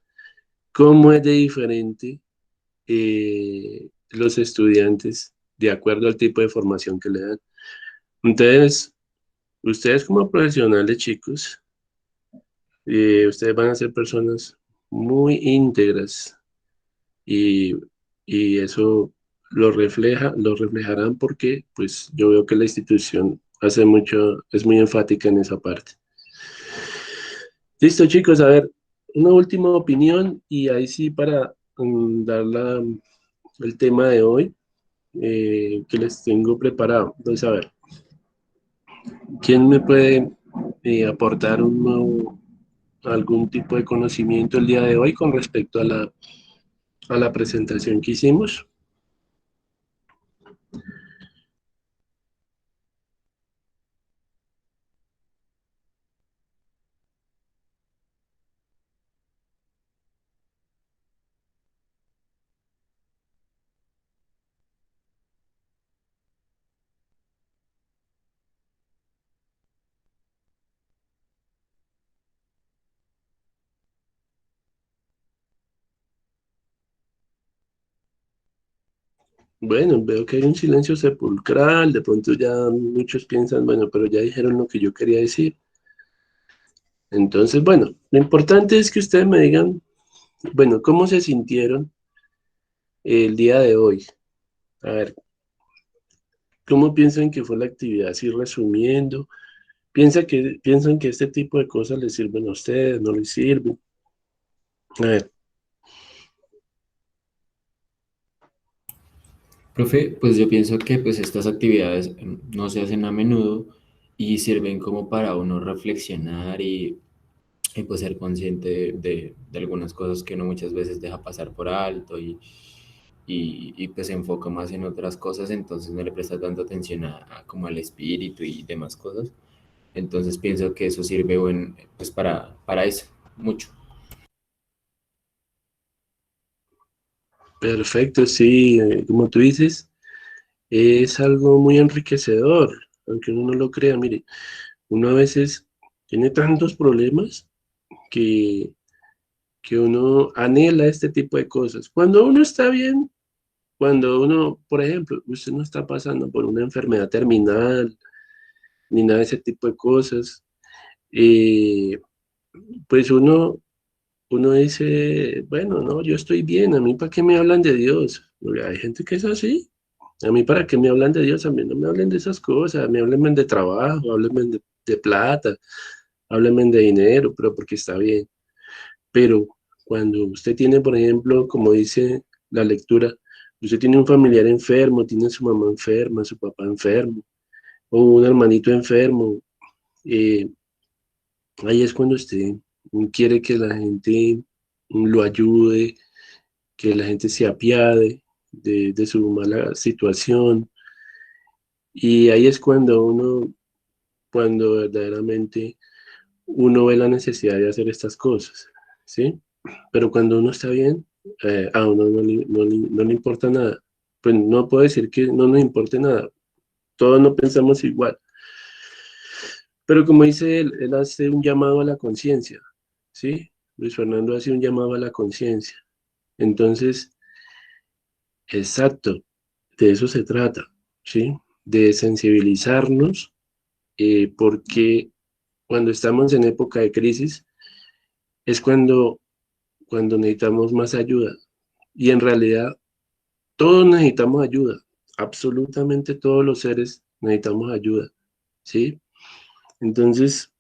Speaker 2: cómo es de diferente los estudiantes de acuerdo al tipo de formación que le dan. Entonces, ustedes como profesionales, chicos, ustedes van a ser personas muy íntegras y, y eso lo reflejarán porque pues yo veo que la institución hace mucho, es muy enfática en esa parte. Listo, chicos, a ver, una última opinión y ahí sí para dar el tema de hoy que les tengo preparado. Entonces, a ver, ¿quién me puede aportar algún tipo de conocimiento el día de hoy con respecto a la presentación que hicimos? Bueno, veo que hay un silencio sepulcral, de pronto ya muchos piensan, bueno, pero ya dijeron lo que yo quería decir. Entonces, bueno, lo importante es que ustedes me digan, bueno, ¿cómo se sintieron el día de hoy? A ver, ¿cómo piensan que fue la actividad? Así resumiendo, ¿piensan que este tipo de cosas les sirven a ustedes, no les sirven? A ver,
Speaker 6: Profe, pues yo pienso que pues estas actividades no se hacen a menudo y sirven como para uno reflexionar y pues ser consciente de algunas cosas que uno muchas veces deja pasar por alto y pues se enfoca más en otras cosas, entonces no le presta tanta atención como al espíritu y demás cosas. Entonces pienso que eso sirve pues para eso, mucho.
Speaker 2: Perfecto, sí, como tú dices, es algo muy enriquecedor, aunque uno no lo crea. Mire, uno a veces tiene tantos problemas que, que uno anhela este tipo de cosas. Cuando uno está bien, cuando uno, por ejemplo, usted no está pasando por una enfermedad terminal, ni nada de ese tipo de cosas, eh, pues uno dice, bueno, no, yo estoy bien, a mí para qué me hablan de Dios. Porque hay gente que es así. A mí para qué me hablan de Dios, a mí no me hablen de esas cosas, me háblenme de trabajo, háblenme de plata, háblenme de dinero, pero porque está bien. Pero cuando usted tiene, por ejemplo, como dice la lectura, usted tiene un familiar enfermo, tiene su mamá enferma, su papá enfermo, o un hermanito enfermo, eh, ahí es cuando usted quiere que la gente lo ayude, que la gente se apiade de su mala situación. Y ahí es cuando verdaderamente uno ve la necesidad de hacer estas cosas, ¿sí? Pero cuando uno está bien, a uno no le importa nada. Pues no puedo decir que no nos importe nada, todos no pensamos igual. Pero como dice él hace un llamado a la conciencia, ¿sí? Luis Fernando hace un llamado a la conciencia. Entonces, exacto, de eso se trata, ¿sí? De sensibilizarnos, porque cuando estamos en época de crisis es cuando necesitamos más ayuda. Y en realidad todos necesitamos ayuda, absolutamente todos los seres necesitamos ayuda, ¿sí? Entonces,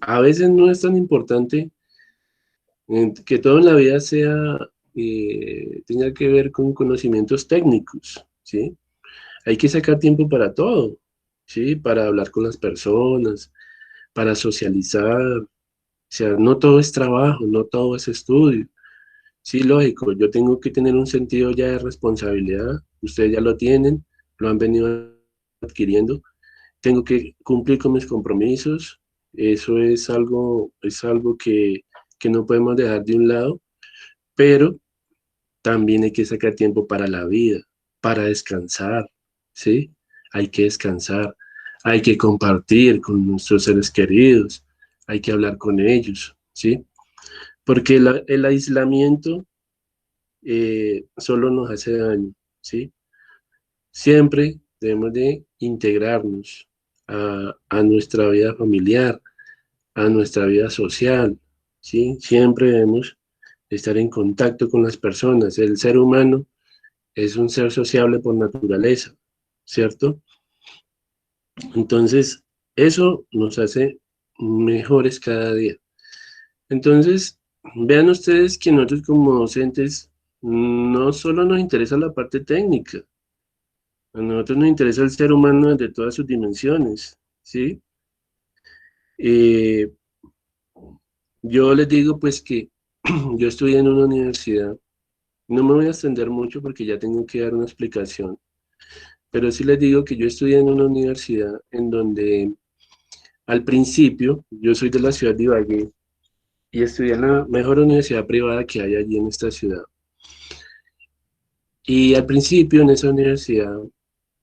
Speaker 2: a veces no es tan importante que todo en la vida tenga que ver con conocimientos técnicos, ¿sí? Hay que sacar tiempo para todo, ¿sí? Para hablar con las personas, para socializar. O sea, no todo es trabajo, no todo es estudio. Sí, lógico, yo tengo que tener un sentido ya de responsabilidad. Ustedes ya lo tienen, lo han venido adquiriendo. Tengo que cumplir con mis compromisos. Eso es algo que no podemos dejar de un lado, pero también hay que sacar tiempo para la vida, para descansar, ¿sí? Hay que descansar, hay que compartir con nuestros seres queridos, hay que hablar con ellos, ¿sí? Porque el aislamiento solo nos hace daño, ¿sí? Siempre debemos de integrarnos a nuestra vida familiar, a nuestra vida social, ¿sí? Siempre debemos estar en contacto con las personas. El ser humano es un ser sociable por naturaleza, ¿cierto? Entonces, eso nos hace mejores cada día. Entonces, vean ustedes que nosotros como docentes no solo nos interesa la parte técnica, a nosotros nos interesa el ser humano desde todas sus dimensiones, ¿sí? Eh, yo les digo pues que yo estudié en una universidad, no me voy a extender mucho porque ya tengo que dar una explicación, pero sí les digo que yo estudié en una universidad en donde al principio, yo soy de la ciudad de Ibagué y estudié en la mejor universidad privada que hay allí en esta ciudad. Y al principio en esa universidad,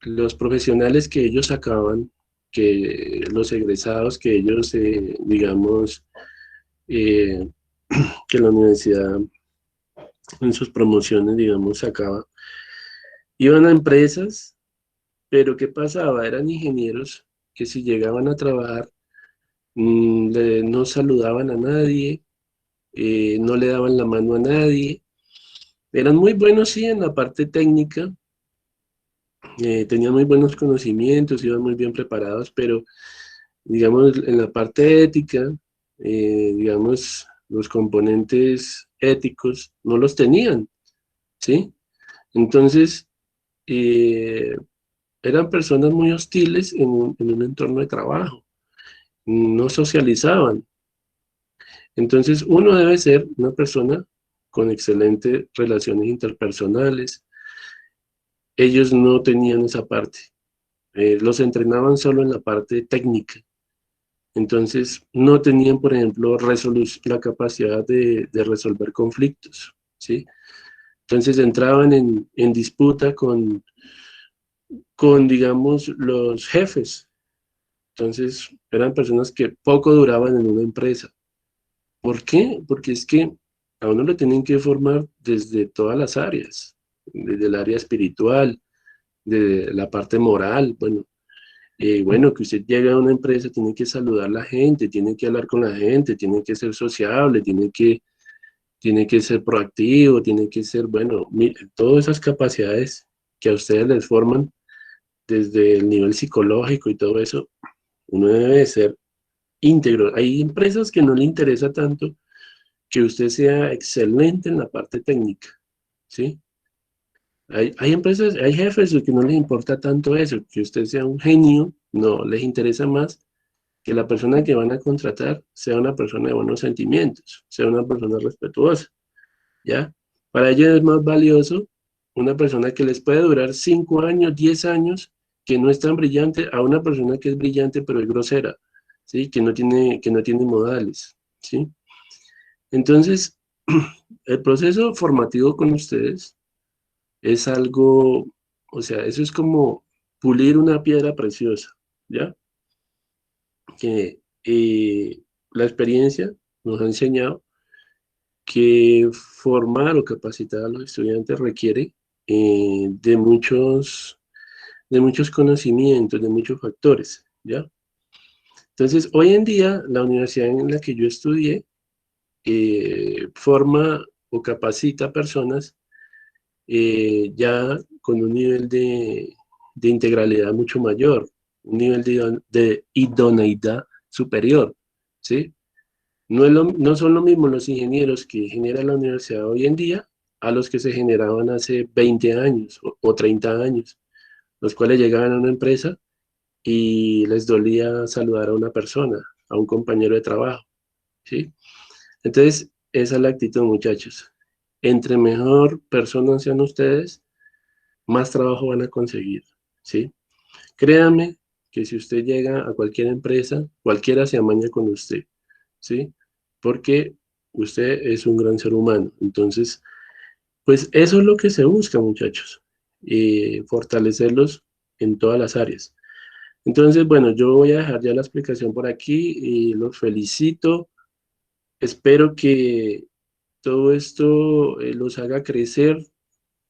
Speaker 2: los profesionales que ellos sacaban, que los egresados que ellos, digamos, eh, que la universidad en sus promociones, digamos, sacaba, iban a empresas, pero ¿qué pasaba? Eran ingenieros que si llegaban a trabajar, no saludaban a nadie, no le daban la mano a nadie. Eran muy buenos, sí, en la parte técnica, tenían muy buenos conocimientos, iban muy bien preparados, pero, digamos, en la parte ética, digamos, los componentes éticos no los tenían, ¿sí? Entonces, eh, eran personas muy hostiles en un entorno de trabajo, no socializaban. Entonces, uno debe ser una persona con excelentes relaciones interpersonales. Ellos no tenían esa parte. Los entrenaban solo en la parte técnica. Entonces, no tenían, por ejemplo, la capacidad de resolver conflictos, ¿sí? Entonces, entraban en disputa con, digamos, los jefes. Entonces, eran personas que poco duraban en una empresa. ¿Por qué? Porque es que a uno lo tienen que formar desde todas las áreas, desde el área espiritual, de la parte moral, bueno, que usted llegue a una empresa, tiene que saludar a la gente, tiene que hablar con la gente, tiene que ser sociable, tiene que ser proactivo, tiene que ser, bueno, todas esas capacidades que a ustedes les forman desde el nivel psicológico y todo eso, uno debe de ser íntegro. Hay empresas que no le interesa tanto que usted sea excelente en la parte técnica, ¿sí? Hay empresas, hay jefes que no les importa tanto eso, que usted sea un genio, no, les interesa más que la persona que van a contratar sea una persona de buenos sentimientos, sea una persona respetuosa, ¿ya? Para ellos es más valioso una persona que les puede durar 5 años, 10 años, que no es tan brillante, a una persona que es brillante pero es grosera, ¿sí? Que no tiene modales, ¿sí? Entonces, el proceso formativo con ustedes es algo, o sea, eso es como pulir una piedra preciosa, ¿ya? Que la experiencia nos ha enseñado que formar o capacitar a los estudiantes requiere de muchos conocimientos, de muchos factores, ¿ya? Entonces, hoy en día, la universidad en la que yo estudié forma o capacita personas ya con un nivel de integralidad mucho mayor, un nivel de idoneidad superior, ¿sí? No son lo mismo los ingenieros que genera la universidad hoy en día a los que se generaban hace 20 años o 30 años, los cuales llegaban a una empresa y les dolía saludar a una persona, a un compañero de trabajo, ¿sí? Entonces, esa es la actitud, muchachos. Entre mejor personas sean ustedes, más trabajo van a conseguir, ¿sí? Créame que si usted llega a cualquier empresa, cualquiera se amaña con usted, ¿sí? Porque usted es un gran ser humano. Entonces, pues eso es lo que se busca, muchachos, fortalecerlos en todas las áreas. Entonces, bueno, yo voy a dejar ya la explicación por aquí y los felicito. Espero que todo esto los haga crecer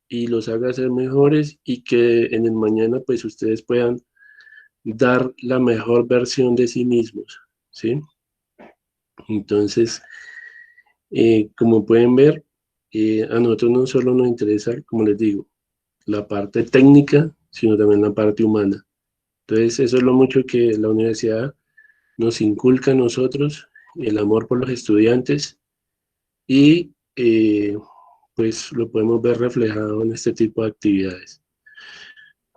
Speaker 2: y los haga ser mejores y que en el mañana pues ustedes puedan dar la mejor versión de sí mismos, ¿sí? Entonces, como pueden ver, a nosotros no solo nos interesa, como les digo, la parte técnica, sino también la parte humana. Entonces, eso es lo mucho que la universidad nos inculca a nosotros, el amor por los estudiantes y pues lo podemos ver reflejado en este tipo de actividades.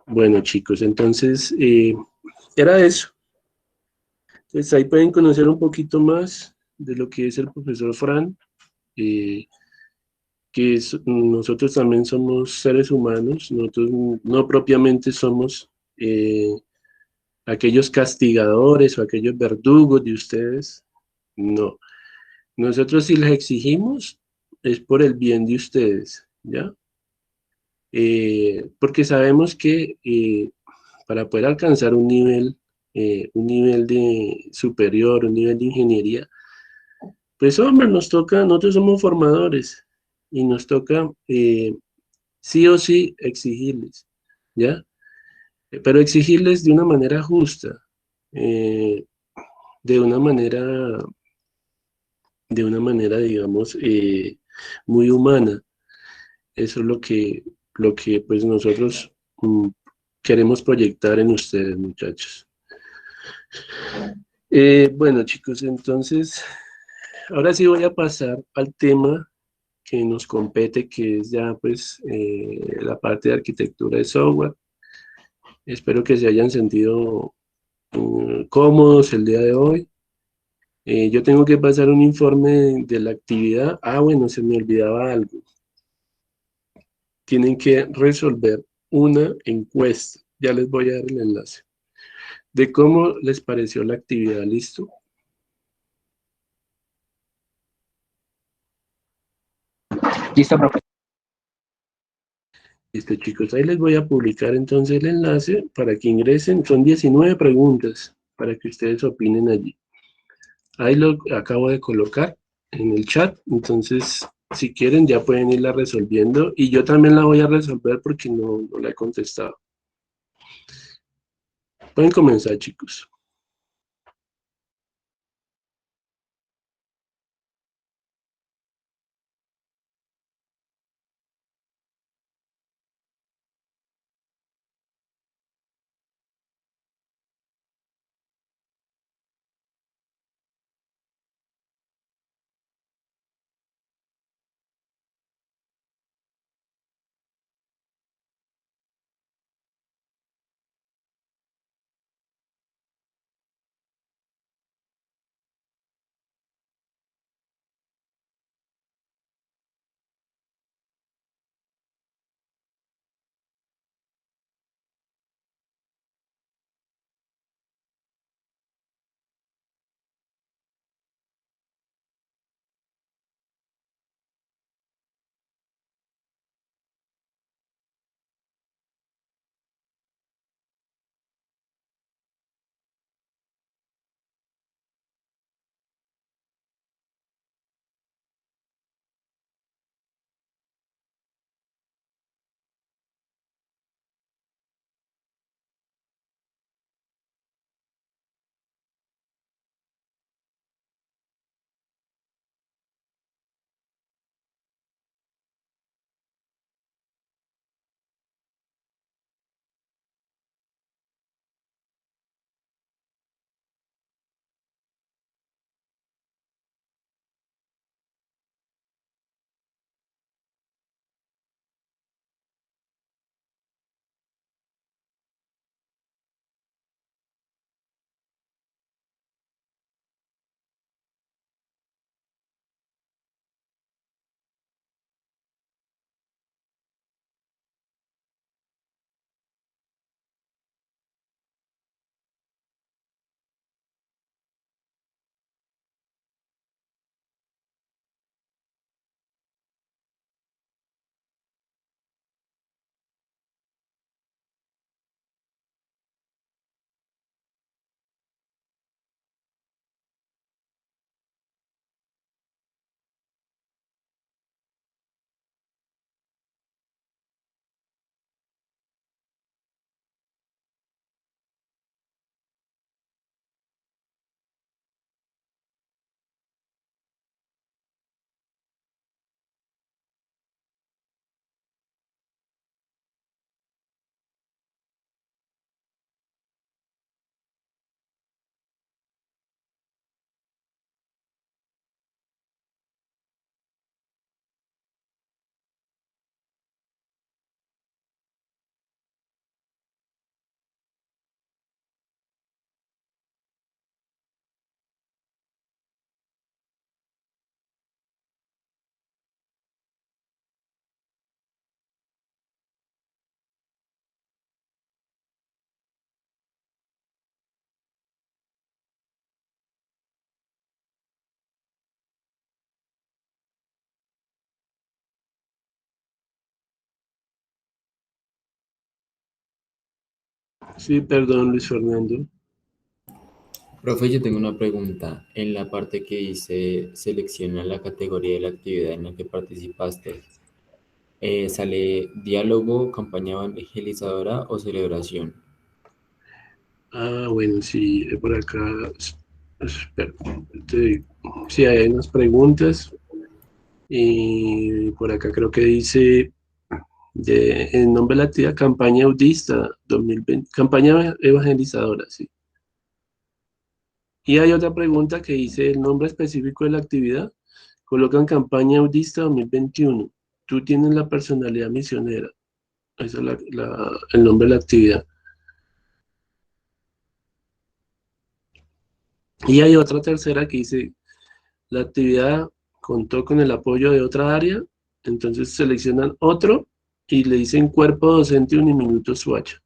Speaker 2: Bueno, chicos, entonces era eso. Entonces ahí pueden conocer un poquito más de lo que es el profesor Fran, eh, nosotros también somos seres humanos, nosotros no propiamente somos aquellos castigadores o aquellos verdugos de ustedes, no. Nosotros si les exigimos es por el bien de ustedes, ¿ya? Porque sabemos que para poder alcanzar un nivel de superior, un nivel de ingeniería, pues hombre, nosotros somos formadores y nos toca sí o sí exigirles, ¿ya? Pero exigirles de una manera justa, eh, de una manera, digamos, muy humana. Eso es lo que pues nosotros queremos proyectar en ustedes, muchachos. Bueno, chicos, entonces, ahora sí voy a pasar al tema que nos compete, que es ya pues la parte de arquitectura de software. Espero que se hayan sentido cómodos el día de hoy. Yo tengo que pasar un informe de la actividad. Ah, bueno, se me olvidaba algo. Tienen que resolver una encuesta. Ya les voy a dar el enlace. De cómo les pareció la actividad, ¿listo?
Speaker 1: Listo, profe.
Speaker 2: Listo, chicos. Ahí les voy a publicar entonces el enlace para que ingresen. Son 19 preguntas para que ustedes opinen allí. Ahí lo acabo de colocar en el chat. Entonces, si quieren, ya pueden irla resolviendo. Y yo también la voy a resolver porque no la he contestado. Pueden comenzar, chicos. Sí, perdón, Luis Fernando.
Speaker 6: Profe, yo tengo una pregunta. En la parte que dice selecciona la categoría de la actividad en la que participaste, ¿sale diálogo, campaña evangelizadora o celebración?
Speaker 2: Ah, bueno, sí, por acá. Espera, te digo. Sí, hay unas preguntas. Y por acá creo que dice en nombre de la actividad campaña audista 2020, campaña evangelizadora, sí. Y hay otra pregunta que dice el nombre específico de la actividad. Colocan campaña audista 2021. Tú tienes la personalidad misionera. Ese es el nombre de la actividad. Y hay otra tercera que dice, la actividad contó con el apoyo de otra área, entonces seleccionan otro y le dicen cuerpo docente Uniminuto Suacha.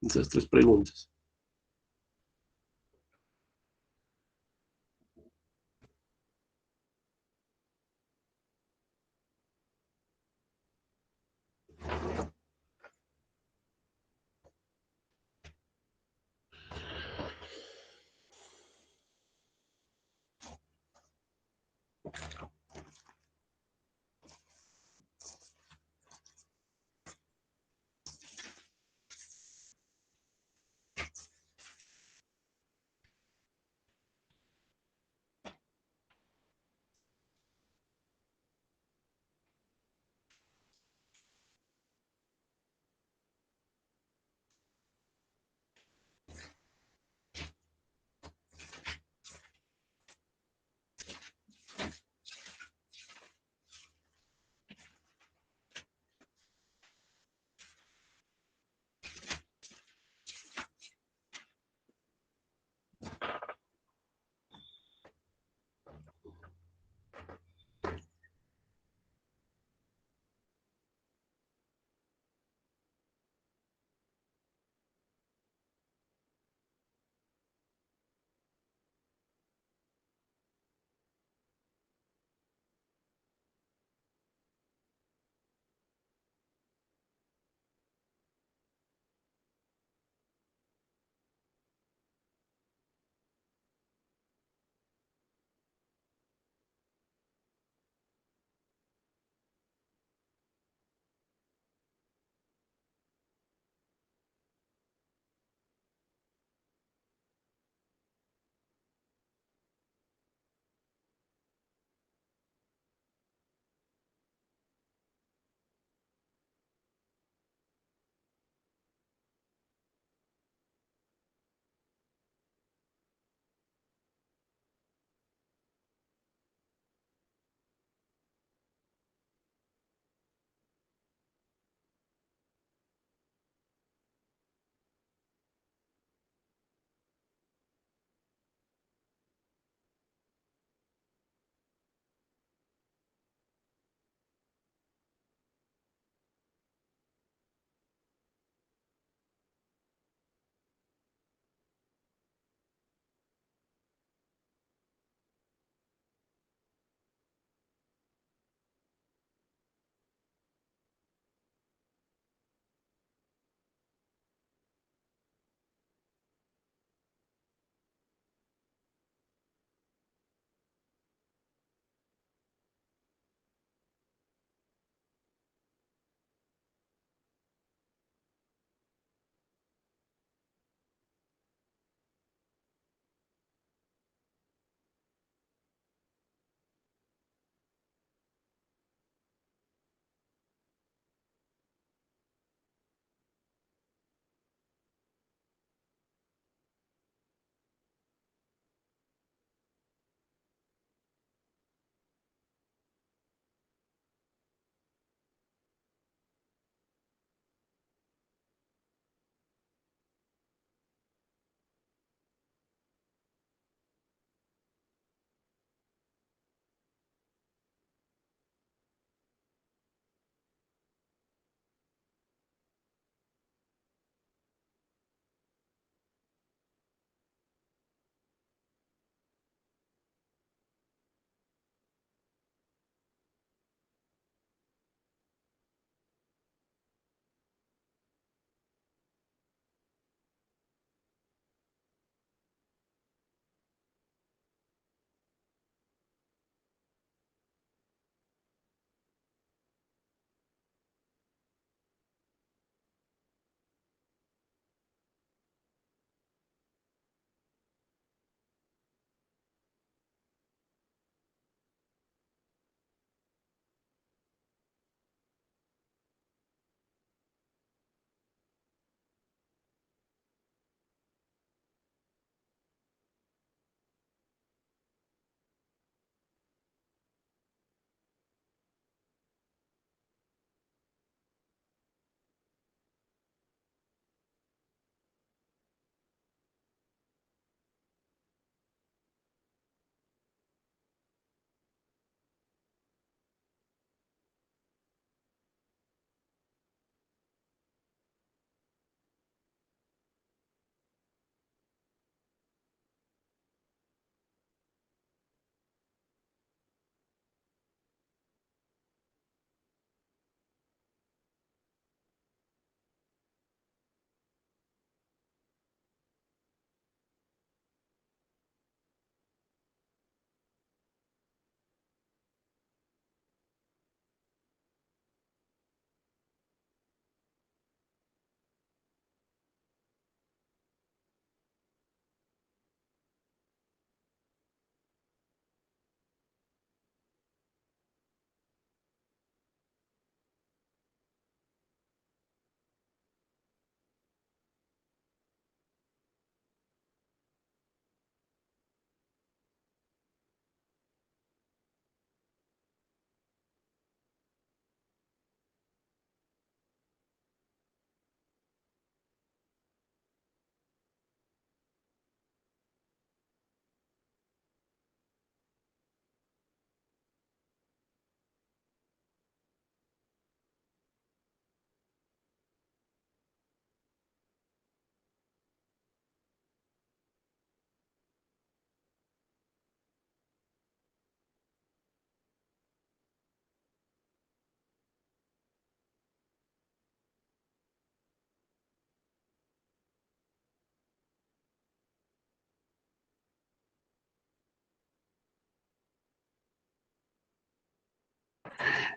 Speaker 2: Esas tres preguntas.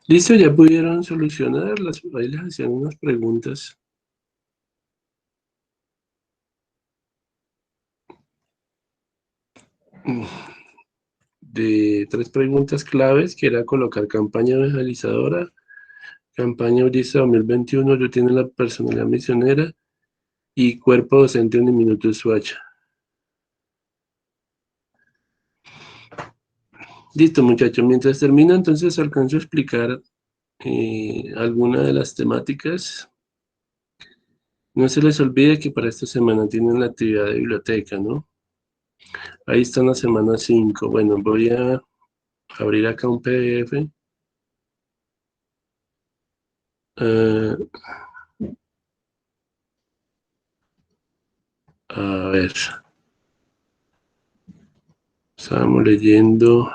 Speaker 2: Listo, ya pudieron solucionarlas. Ahí les hacían unas preguntas. De 3 preguntas claves, que era colocar campaña evangelizadora, campaña audista 2021, yo tiene la personalidad misionera, y cuerpo docente en un minuto de Suacha. Listo, muchachos. Mientras termino, entonces alcanzo a explicar alguna de las temáticas. No se les olvide que para esta semana tienen la actividad de biblioteca, ¿no? Ahí está en la semana 5. Bueno, voy a abrir acá un PDF. A ver, estábamos leyendo.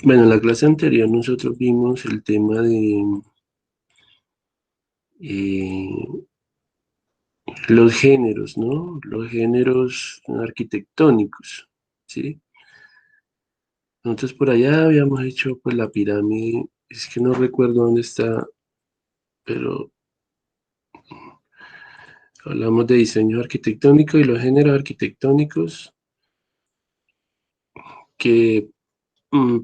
Speaker 2: Bueno, en la clase anterior nosotros vimos el tema de los géneros, ¿no? Los géneros arquitectónicos, ¿sí? Nosotros por allá habíamos hecho pues la pirámide, es que no recuerdo dónde está, pero hablamos de diseño arquitectónico y los géneros arquitectónicos, que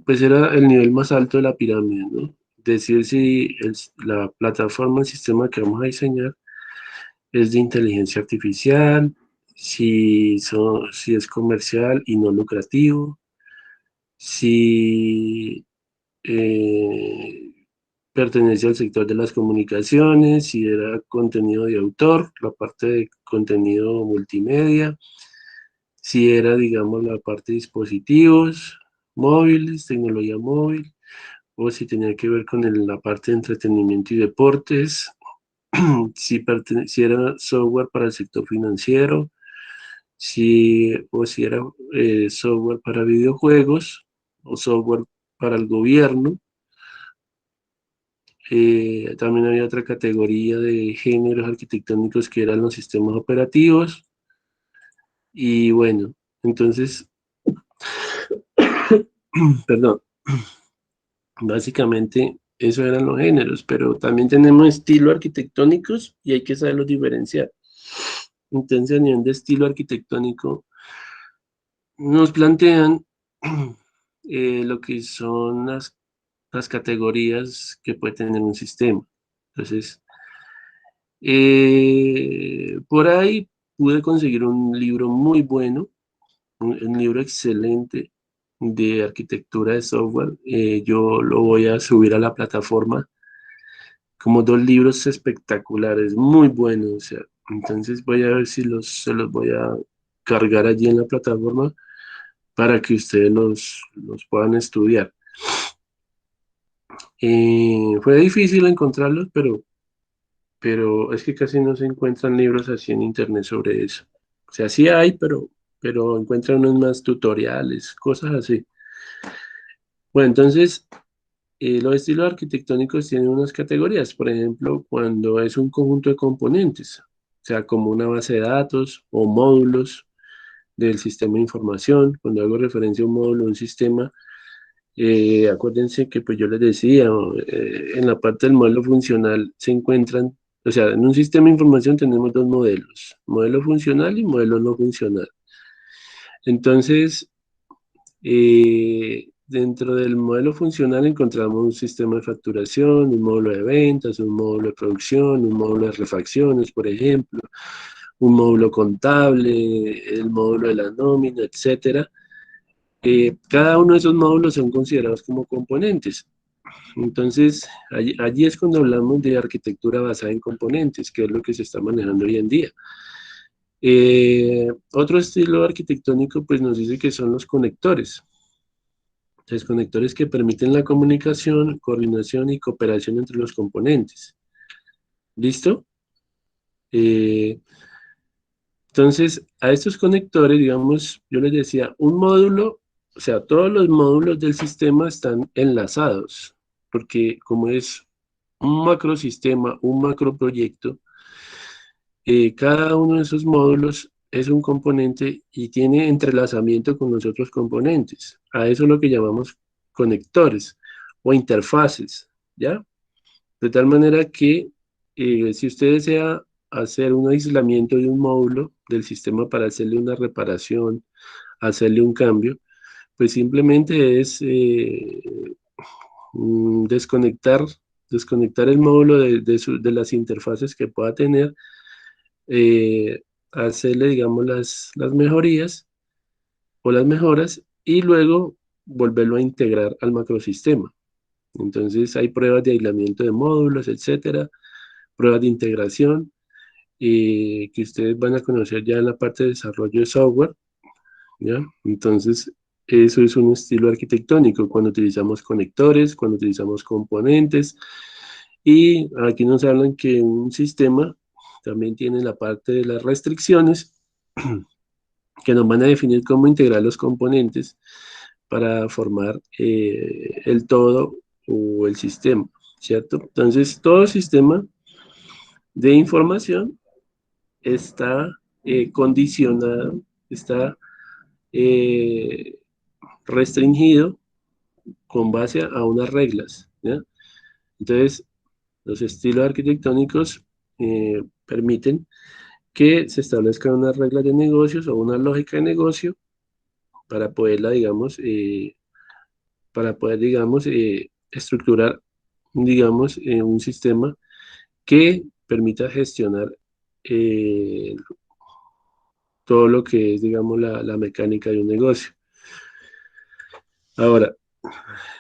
Speaker 2: pues era el nivel más alto de la pirámide, ¿no? Decir si la plataforma, el sistema que vamos a diseñar es de inteligencia artificial, si es comercial y no lucrativo, si eh, pertenece al sector de las comunicaciones, si era contenido de autor, la parte de contenido multimedia, si era, digamos, la parte de dispositivos móviles, tecnología móvil, o si tenía que ver con la parte de entretenimiento y deportes, si era software para el sector financiero, o si era software para videojuegos o software para el gobierno. También había otra categoría de géneros arquitectónicos que eran los sistemas operativos. Y bueno, entonces, perdón, básicamente eso eran los géneros, pero también tenemos estilos arquitectónicos y hay que saberlos diferenciar. Entonces, a nivel de estilo arquitectónico, nos plantean lo que son las categorías que puede tener un sistema. Entonces, por ahí pude conseguir un libro muy bueno, un libro excelente de arquitectura de software. Yo lo voy a subir a la plataforma como 2 libros espectaculares, muy buenos. O sea, entonces voy a ver si se los voy a cargar allí en la plataforma para que ustedes los puedan estudiar. Fue difícil encontrarlos, pero es que casi no se encuentran libros así en internet sobre eso. O sea, sí hay, pero encuentran unos más tutoriales, cosas así. Bueno, entonces, los estilos arquitectónicos tienen unas categorías, por ejemplo, cuando es un conjunto de componentes, o sea, como una base de datos o módulos del sistema de información. Cuando hago referencia a un módulo, un sistema, acuérdense que pues yo les decía, en la parte del modelo funcional se encuentran, o sea, en un sistema de información tenemos 2 modelos, modelo funcional y modelo no funcional. Entonces, dentro del modelo funcional encontramos un sistema de facturación, un módulo de ventas, un módulo de producción, un módulo de refacciones, por ejemplo, un módulo contable, el módulo de la nómina, etcétera. Cada uno de esos módulos son considerados como componentes. Entonces, allí es cuando hablamos de arquitectura basada en componentes, que es lo que se está manejando hoy en día. Otro estilo arquitectónico, pues nos dice que son los conectores. Los conectores que permiten la comunicación, coordinación y cooperación entre los componentes. ¿Listo? Entonces, a estos conectores, digamos, yo les decía, un módulo, o sea, todos los módulos del sistema están enlazados, porque como es un macrosistema, un macroproyecto, cada uno de esos módulos es un componente y tiene entrelazamiento con los otros componentes. A eso es lo que llamamos conectores o interfaces, ¿ya? De tal manera que si usted desea hacer un aislamiento de un módulo del sistema para hacerle una reparación, hacerle un cambio, pues simplemente es desconectar, desconectar el módulo de las interfaces que pueda tener, eh, hacerle, digamos, las mejorías o las mejoras y luego volverlo a integrar al macrosistema. Entonces hay pruebas de aislamiento de módulos, etcétera, pruebas de integración que ustedes van a conocer ya en la parte de desarrollo de software, ¿ya? Entonces, eso es un estilo arquitectónico, cuando utilizamos conectores, cuando utilizamos componentes, y aquí nos hablan que un sistema también tiene la parte de las restricciones, que nos van a definir cómo integrar los componentes para formar el todo o el sistema, ¿cierto? Entonces, todo sistema de información está condicionado, está eh, restringido con base a unas reglas, ¿ya? Entonces, los estilos arquitectónicos permiten que se establezcan unas reglas de negocios o una lógica de negocio para poderla, digamos, para poder, digamos, estructurar, digamos, un sistema que permita gestionar eh, todo lo que es, digamos, la mecánica de un negocio. Ahora,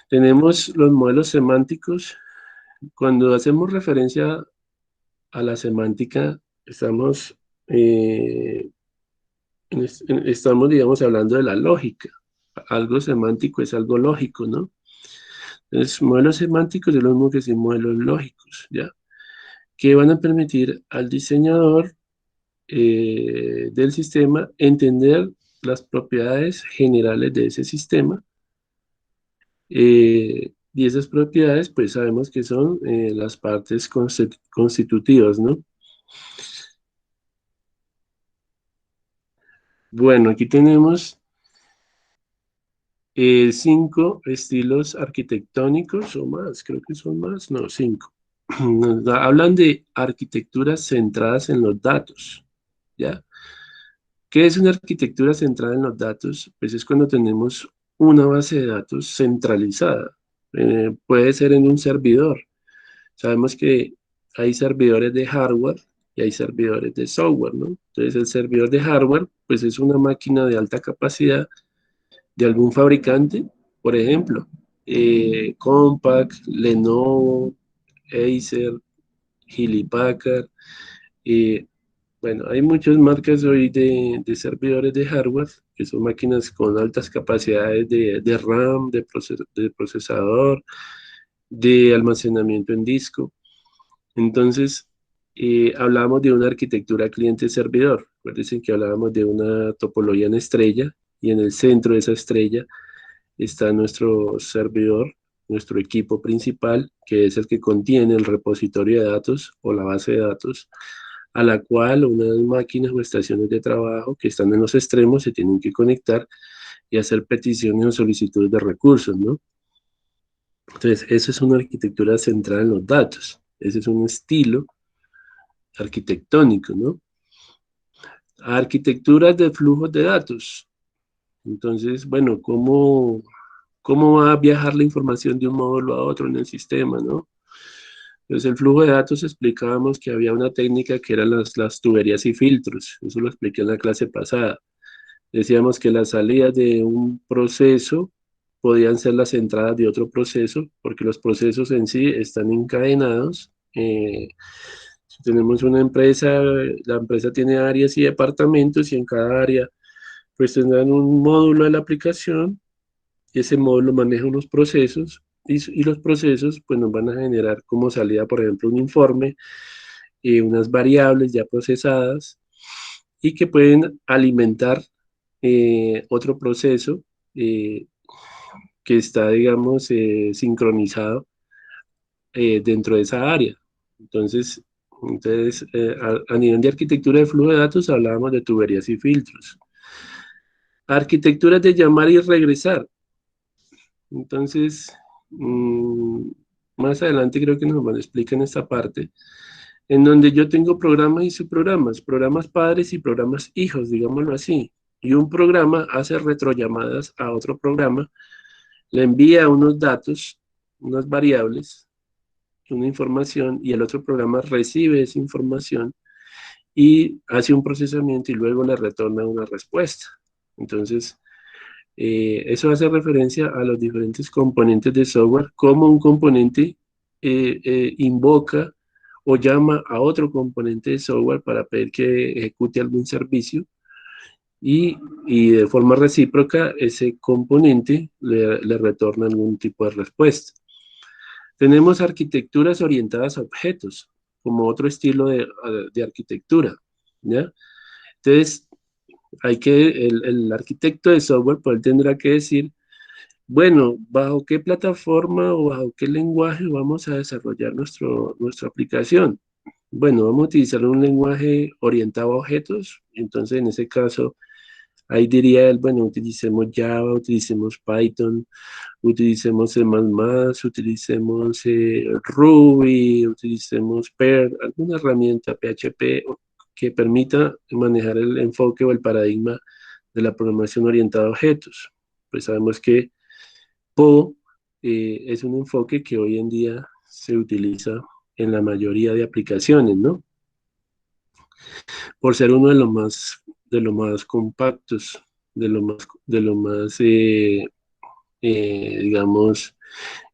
Speaker 2: tenemos los modelos semánticos. Cuando hacemos referencia a la semántica, estamos, estamos, digamos, hablando de la lógica. Algo semántico es algo lógico, ¿no? Entonces, modelos semánticos es lo mismo que decir modelos lógicos, ¿ya? Que van a permitir al diseñador del sistema entender las propiedades generales de ese sistema, y esas propiedades, pues sabemos que son las partes constitutivas, ¿no? Bueno, aquí tenemos 5 estilos arquitectónicos o más, creo que son más, no, 5. Hablan de arquitecturas centradas en los datos, ¿ya? ¿Qué es una arquitectura centrada en los datos? Pues es cuando tenemos una base de datos centralizada. Puede ser en un servidor. Sabemos que hay servidores de hardware y hay servidores de software, ¿no? Entonces el servidor de hardware, pues es una máquina de alta capacidad de algún fabricante, por ejemplo, Compaq, Lenovo, Acer, Hewlett Packard. eh, bueno, hay muchas marcas hoy de servidores de hardware, que son máquinas con altas capacidades de RAM, de procesador, de almacenamiento en disco. Entonces, hablamos de una arquitectura cliente-servidor. Recuerden que hablábamos de una topología en estrella, y en el centro de esa estrella está nuestro servidor, nuestro equipo principal, que es el que contiene el repositorio de datos o la base de datos, a la cual unas máquinas o estaciones de trabajo que están en los extremos se tienen que conectar y hacer peticiones o solicitudes de recursos, ¿no? Entonces, eso es una arquitectura centrada en los datos. Ese es un estilo arquitectónico, ¿no? Arquitecturas de flujos de datos. Entonces, bueno, ¿cómo va a viajar la información de un módulo a otro en el sistema, ¿no? Entonces, el flujo de datos explicábamos que había una técnica que eran las tuberías y filtros. Eso lo expliqué en la clase pasada. Decíamos que las salidas de un proceso podían ser las entradas de otro proceso, porque los procesos en sí están encadenados. Si tenemos una empresa, la empresa tiene áreas y departamentos, y en cada área pues tendrán un módulo de la aplicación, y ese módulo maneja unos procesos, y los procesos pues nos van a generar como salida, por ejemplo, un informe, unas variables ya procesadas, y que pueden alimentar otro proceso que está, digamos, sincronizado dentro de esa área. Entonces, a nivel de arquitectura de flujo de datos hablábamos de tuberías y filtros. Arquitecturas de llamar y regresar. Entonces, más adelante creo que nos van a explicar en esta parte, en donde yo tengo programas y subprogramas, programas padres y programas hijos, digámoslo así. Y un programa hace retrollamadas a otro programa, le envía unos datos, unas variables, una información, y el otro programa recibe esa información y hace un procesamiento y luego le retorna una respuesta. Entonces, eso hace referencia a los diferentes componentes de software, como un componente invoca o llama a otro componente de software para pedir que ejecute algún servicio y de forma recíproca ese componente le retorna algún tipo de respuesta. Tenemos arquitecturas orientadas a objetos, como otro estilo de arquitectura, ¿ya? Entonces, el arquitecto de software, pues él tendrá que decir, bueno, ¿bajo qué plataforma o bajo qué lenguaje vamos a desarrollar nuestra aplicación? Bueno, vamos a utilizar un lenguaje orientado a objetos, entonces en ese caso, ahí diría él, bueno, utilicemos Java, utilicemos Python, utilicemos C++, utilicemos Ruby, utilicemos Perl, alguna herramienta PHP que permita manejar el enfoque o el paradigma de la programación orientada a objetos. Pues sabemos que PO es un enfoque que hoy en día se utiliza en la mayoría de aplicaciones, ¿no? Por ser uno de los más compactos, digamos,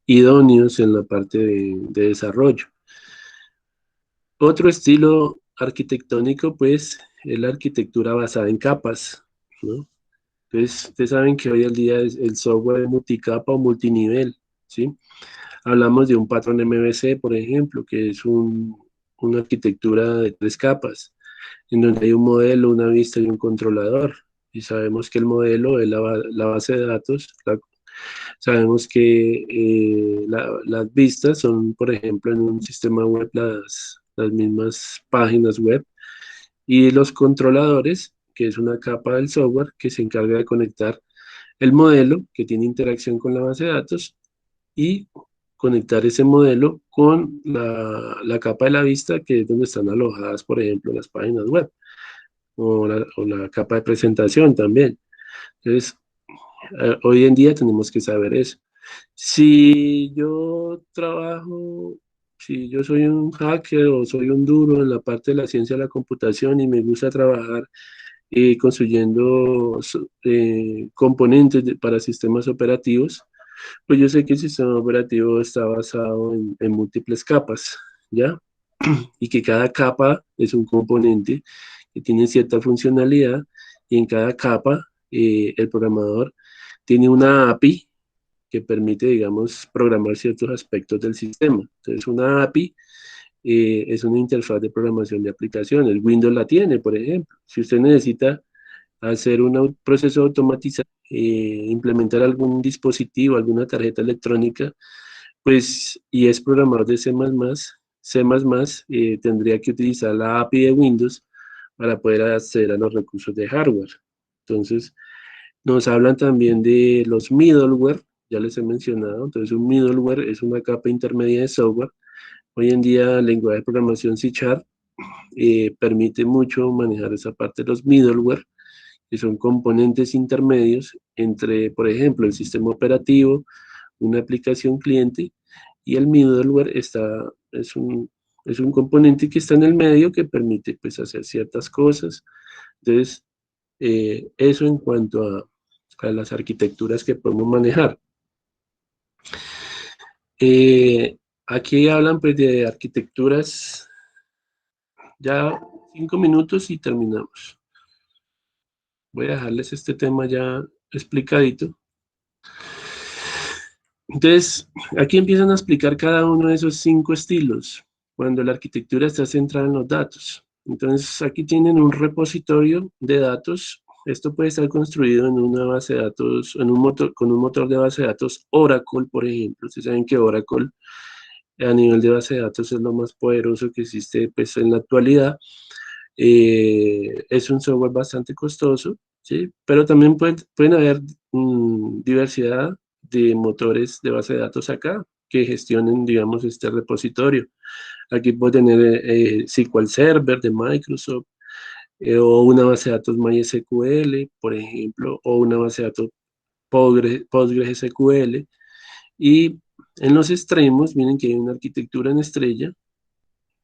Speaker 2: idóneos en la parte de desarrollo. Otro estilo arquitectónico, pues, es la arquitectura basada en capas, ¿no? Entonces, ustedes saben que hoy en día el software es multicapa o multinivel, ¿sí? Hablamos de un patrón MVC, por ejemplo, que es una arquitectura de 3 capas, en donde hay un modelo, una vista y un controlador. Y sabemos que el modelo es la base de datos. Sabemos que las vistas son, por ejemplo, en un sistema web las mismas páginas web. Y los controladores, que es una capa del software que se encarga de conectar el modelo, que tiene interacción con la base de datos, y conectar ese modelo con la capa de la vista, que es donde están alojadas, por ejemplo, las páginas web, o la capa de presentación también. Entonces, hoy en día tenemos que saber eso. Si yo trabajo, si yo soy un hacker o soy un duro en la parte de la ciencia de la computación y me gusta trabajar construyendo componentes para sistemas operativos, pues yo sé que el sistema operativo está basado en múltiples capas, ¿ya? Y que cada capa es un componente que tiene cierta funcionalidad y en cada capa el programador tiene una API que permite, digamos, programar ciertos aspectos del sistema. Entonces, una API es una interfaz de programación de aplicaciones. Windows la tiene, por ejemplo. Si usted necesita hacer un proceso automatizado, implementar algún dispositivo, alguna tarjeta electrónica, pues, y es programador de C++, tendría que utilizar la API de Windows para poder acceder a los recursos de hardware. Entonces, nos hablan también de los middleware, ya les he mencionado. Entonces, un middleware es una capa intermedia de software. Hoy en día, el lenguaje de programación C# permite mucho manejar esa parte de los middleware, que son componentes intermedios entre, por ejemplo, el sistema operativo, una aplicación cliente, y el middleware es un componente que está en el medio que permite, pues, hacer ciertas cosas. Entonces, eso en cuanto a las arquitecturas que podemos manejar. Aquí hablan, pues, de arquitecturas. Ya 5 minutos y terminamos. Voy a dejarles este tema ya explicadito. Entonces, aquí empiezan a explicar cada uno de esos 5 estilos, cuando la arquitectura está centrada en los datos. Entonces aquí tienen un repositorio de datos. Esto puede estar construido en una base de datos, con un motor de base de datos Oracle, por ejemplo. Ustedes saben que Oracle a nivel de base de datos es lo más poderoso que existe pues, en la actualidad. Es un software bastante costoso, ¿sí? Pero también pueden haber diversidad de motores de base de datos acá que gestionen, digamos, este repositorio. Aquí puedo tener SQL Server de Microsoft, o una base de datos MySQL, por ejemplo, o una base de datos PostgreSQL. Y en los extremos, miren que hay una arquitectura en estrella.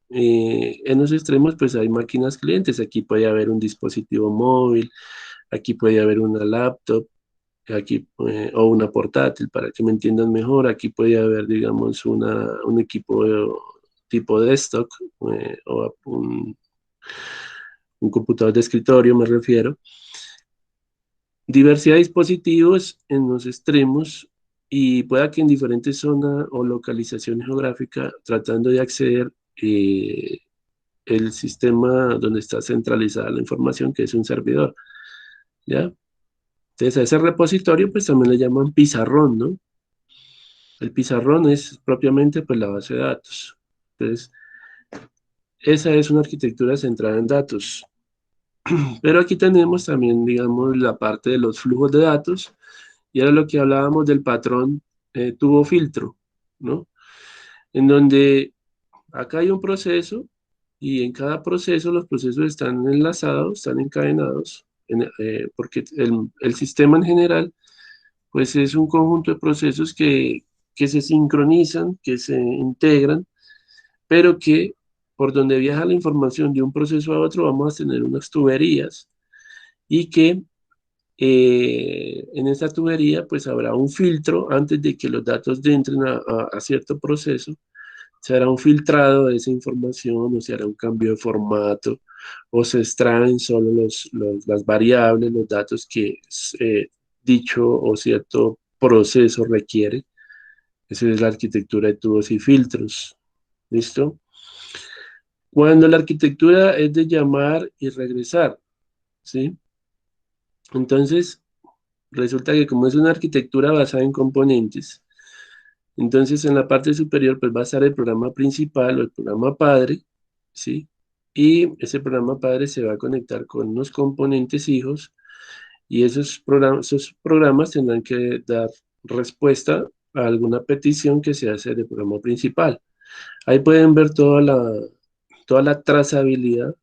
Speaker 2: En los extremos, pues hay máquinas clientes. Aquí puede haber un dispositivo móvil, aquí puede haber una laptop, aquí, o una portátil, para que me entiendan mejor. Aquí puede haber, digamos, un equipo tipo desktop, o un computador de escritorio, me refiero. Diversidad de dispositivos en los extremos y pueda que en diferentes zonas o localización geográfica, tratando de acceder el sistema donde está centralizada la información, que es un servidor, ¿ya? Entonces a ese repositorio pues también le llaman pizarrón, ¿no? El pizarrón es propiamente pues la base de datos. Entonces, esa es una arquitectura centrada en datos. Pero aquí tenemos también, digamos, la parte de los flujos de datos, y era lo que hablábamos del patrón tubo filtro, ¿no? En donde acá hay un proceso, y en cada proceso los procesos están enlazados, están encadenados, porque el sistema en general, pues es un conjunto de procesos que se sincronizan, que se integran, pero que por donde viaja la información de un proceso a otro vamos a tener unas tuberías, y que en esa tubería pues habrá un filtro antes de que los datos entren a cierto proceso. Se hará un filtrado de esa información, o se hará un cambio de formato, o se extraen solo las variables, los datos que dicho o cierto proceso requiere. Esa es la arquitectura de tubos y filtros. ¿Listo? Cuando la arquitectura es de llamar y regresar, ¿sí? Entonces, resulta que como es una arquitectura basada en componentes, entonces en la parte superior pues va a estar el programa principal o el programa padre, ¿sí? Y ese programa padre se va a conectar con unos componentes hijos, y esos programas tendrán que dar respuesta a alguna petición que se hace del programa principal. Ahí pueden ver toda la trazabilidad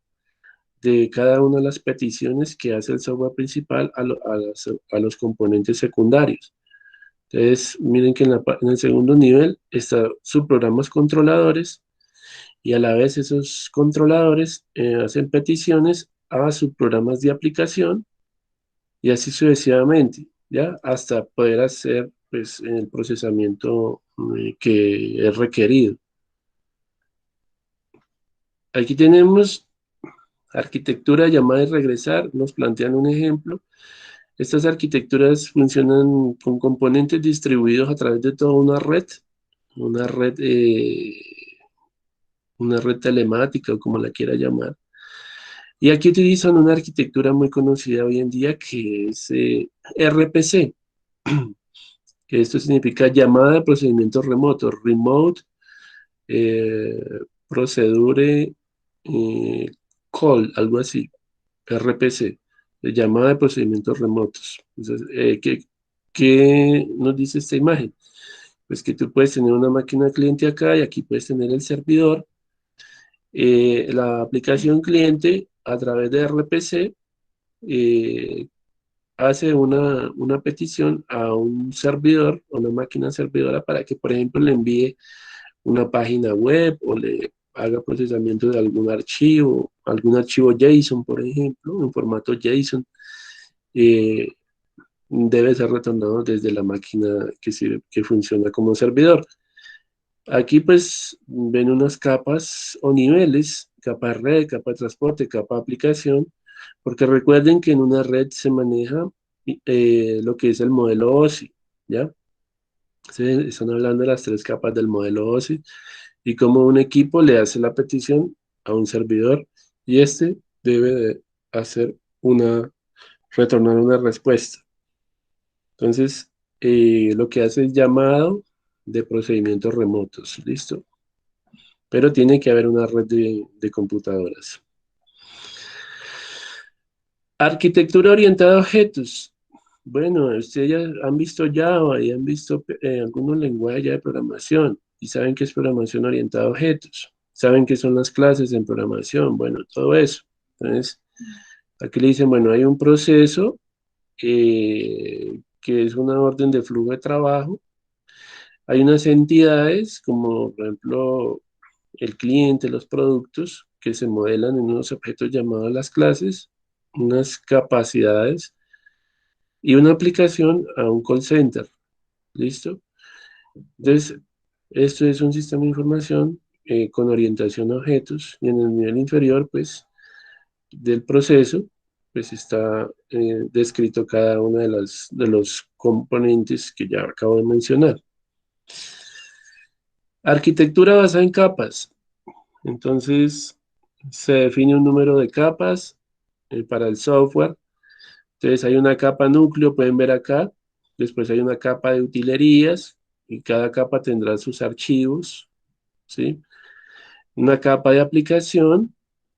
Speaker 2: de cada una de las peticiones que hace el software principal a los componentes secundarios. Entonces, miren que en el segundo nivel están subprogramas controladores, y a la vez esos controladores hacen peticiones a subprogramas de aplicación, y así sucesivamente, ¿ya? Hasta poder hacer pues, el procesamiento que es requerido. Aquí tenemos arquitectura llamada y regresar, nos plantean un ejemplo. Estas arquitecturas funcionan con componentes distribuidos a través de toda una red, eh, una red telemática, o como la quiera llamar. Y aquí utilizan una arquitectura muy conocida hoy en día, que es RPC, que esto significa llamada de procedimiento remoto, Remote eh, Procedure Call, algo así, RPC, de llamada de procedimientos remotos. Entonces, ¿qué nos dice esta imagen? Pues que tú puedes tener una máquina cliente acá, y aquí puedes tener el servidor. La aplicación cliente a través de RPC eh, hace una petición a un servidor, a una máquina servidora, para que, por ejemplo, le envíe una página web, o le haga procesamiento de algún archivo JSON, por ejemplo, en formato JSON. eh, Debe ser retornado desde la máquina que funciona como servidor. Aquí pues ven unas capas o niveles: capa red, capa de transporte, capa de aplicación, porque recuerden que en una red se maneja lo que es el modelo OSI, ¿ya? Están hablando de las tres capas del modelo OSI, y cómo un equipo le hace la petición a un servidor, y este debe de retornar una respuesta. Entonces, lo que hace es llamado de procedimientos remotos, ¿listo? Pero tiene que haber una red de computadoras. Arquitectura orientada a objetos. Bueno, ustedes ya han visto Java y han visto algunos lenguajes ya de programación y saben qué es programación orientada a objetos. Saben qué son las clases en programación, bueno, todo eso. Entonces, aquí le dicen, bueno, hay un proceso que es una orden de flujo de trabajo. Hay unas entidades como, por ejemplo, el cliente, los productos, que se modelan en unos objetos llamados las clases, unas capacidades y una aplicación a un call center. ¿Listo? Entonces, esto es un sistema de información con orientación a objetos y en el nivel inferior, pues, del proceso, pues está descrito cada una de los componentes que ya acabo de mencionar. Arquitectura basada en capas. Entonces, se define un número de capas para el software. Entonces, hay una capa núcleo, pueden ver acá. Después hay una capa de utilerías y cada capa tendrá sus archivos, ¿sí? Una capa de aplicación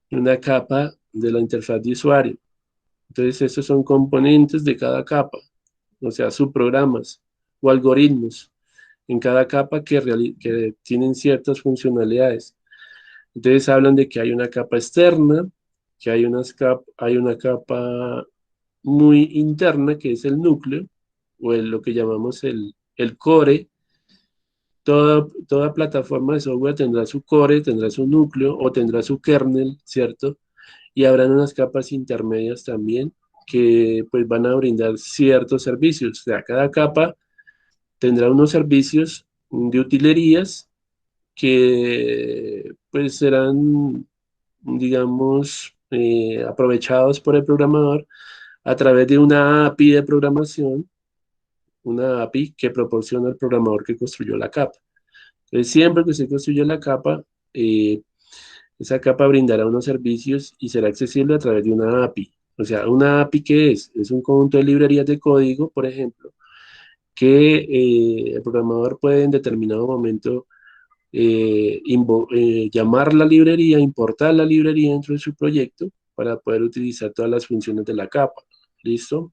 Speaker 2: y una capa de la interfaz de usuario. Entonces, estos son componentes de cada capa, o sea, subprogramas o algoritmos en cada capa que tienen ciertas funcionalidades. Entonces hablan de que hay una capa externa, que hay una capa muy interna, que es el núcleo, o lo que llamamos el core. Toda plataforma de software tendrá su core, tendrá su núcleo o tendrá su kernel, ¿cierto? Y habrán unas capas intermedias también que pues van a brindar ciertos servicios. O sea, cada capa tendrá unos servicios de utilerías que pues serán, digamos, aprovechados por el programador a través de una API de programación, una API que proporciona el programador que construyó la capa. Entonces, siempre que usted construya la capa, eh, esa capa brindará unos servicios y será accesible a través de una API. O sea, ¿una API qué es? Es un conjunto de librerías de código, por ejemplo, que el programador puede en determinado momento llamar la librería, importar la librería dentro de su proyecto para poder utilizar todas las funciones de la capa. ¿Listo?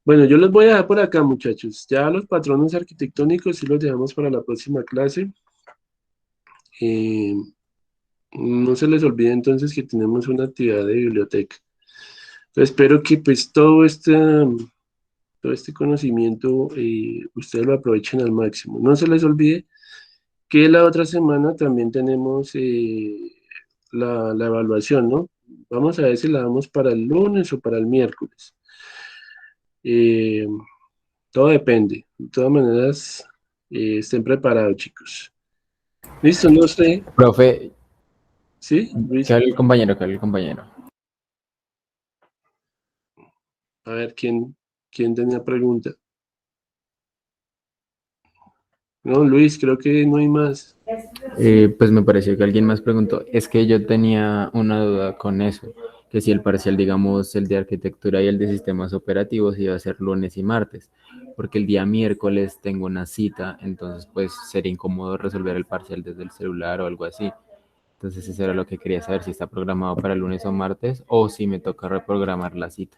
Speaker 2: Bueno, yo los voy a dejar por acá, muchachos. Ya los patrones arquitectónicos sí los dejamos para la próxima clase. Eh, no se les olvide entonces que tenemos una actividad de biblioteca. Entonces, espero que pues todo este conocimiento ustedes lo aprovechen al máximo. No se les olvide que la otra semana también tenemos la evaluación, ¿no? Vamos a ver si la damos para el lunes o para el miércoles. Eh, todo depende. De todas maneras, estén preparados, chicos. Listo, no sé.
Speaker 6: Profe,
Speaker 2: ¿Sí,
Speaker 6: que
Speaker 2: Luis?
Speaker 6: hable el compañero, que hable el compañero.
Speaker 2: A ver, ¿quién tenía pregunta? No, Luis, creo que no hay más.
Speaker 6: Pues me pareció que alguien más preguntó. Es que yo tenía una duda con eso, que si el parcial, digamos, el de arquitectura y el de sistemas operativos iba a ser lunes y martes, porque el día miércoles tengo una cita, entonces pues sería incómodo resolver el parcial desde el celular o algo así. Entonces eso era lo que quería saber, si está programado para el lunes o martes o si me toca reprogramar la cita.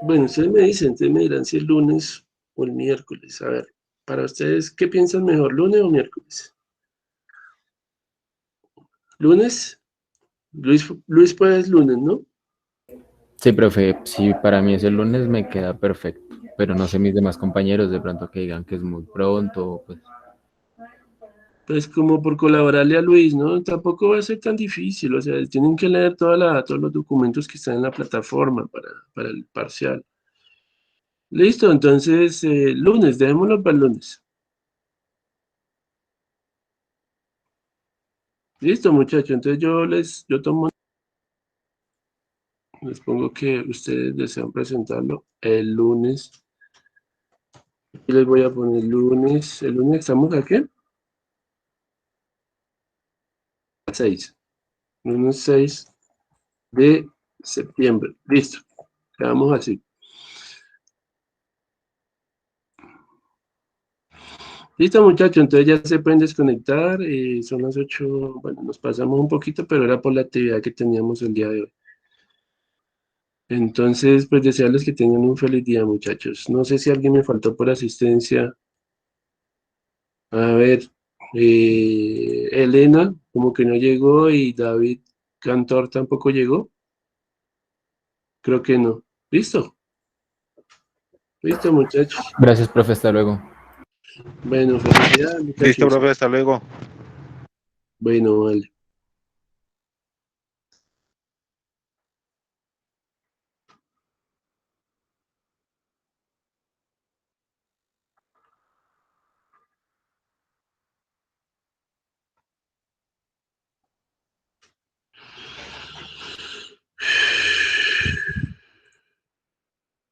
Speaker 2: Bueno, ustedes me dirán si el lunes o el miércoles. A ver, para ustedes, ¿qué piensan mejor, lunes o miércoles? ¿Lunes? Luis pues lunes, ¿no?
Speaker 6: Sí, profe, si para mí es el lunes me queda perfecto, pero no sé mis demás compañeros de pronto que digan que es muy pronto, pues
Speaker 2: Pues como por colaborarle a Luis, ¿no? Tampoco va a ser tan difícil, o sea, tienen que leer todos los documentos que están en la plataforma para el parcial. Listo, entonces, lunes, dejémoslo para el lunes. Listo, muchachos, entonces yo les pongo que ustedes desean presentarlo el lunes. Y les voy a poner lunes, el lunes estamos aquí. 6. Lunes 6 de septiembre. Listo. Quedamos así. Listo, muchachos. Entonces ya se pueden desconectar. Son las 8. Bueno, nos pasamos un poquito, pero era por la actividad que teníamos el día de hoy. Entonces, pues desearles que tengan un feliz día, muchachos. No sé si alguien me faltó por asistencia. A ver, Elena, como que no llegó, y David Cantor tampoco llegó. Creo que no. Listo. Listo, muchachos.
Speaker 6: Gracias, profe, hasta luego.
Speaker 2: Bueno, felicidades,
Speaker 3: Listo,
Speaker 2: muchachos.
Speaker 3: profe, hasta luego.
Speaker 2: Bueno, vale.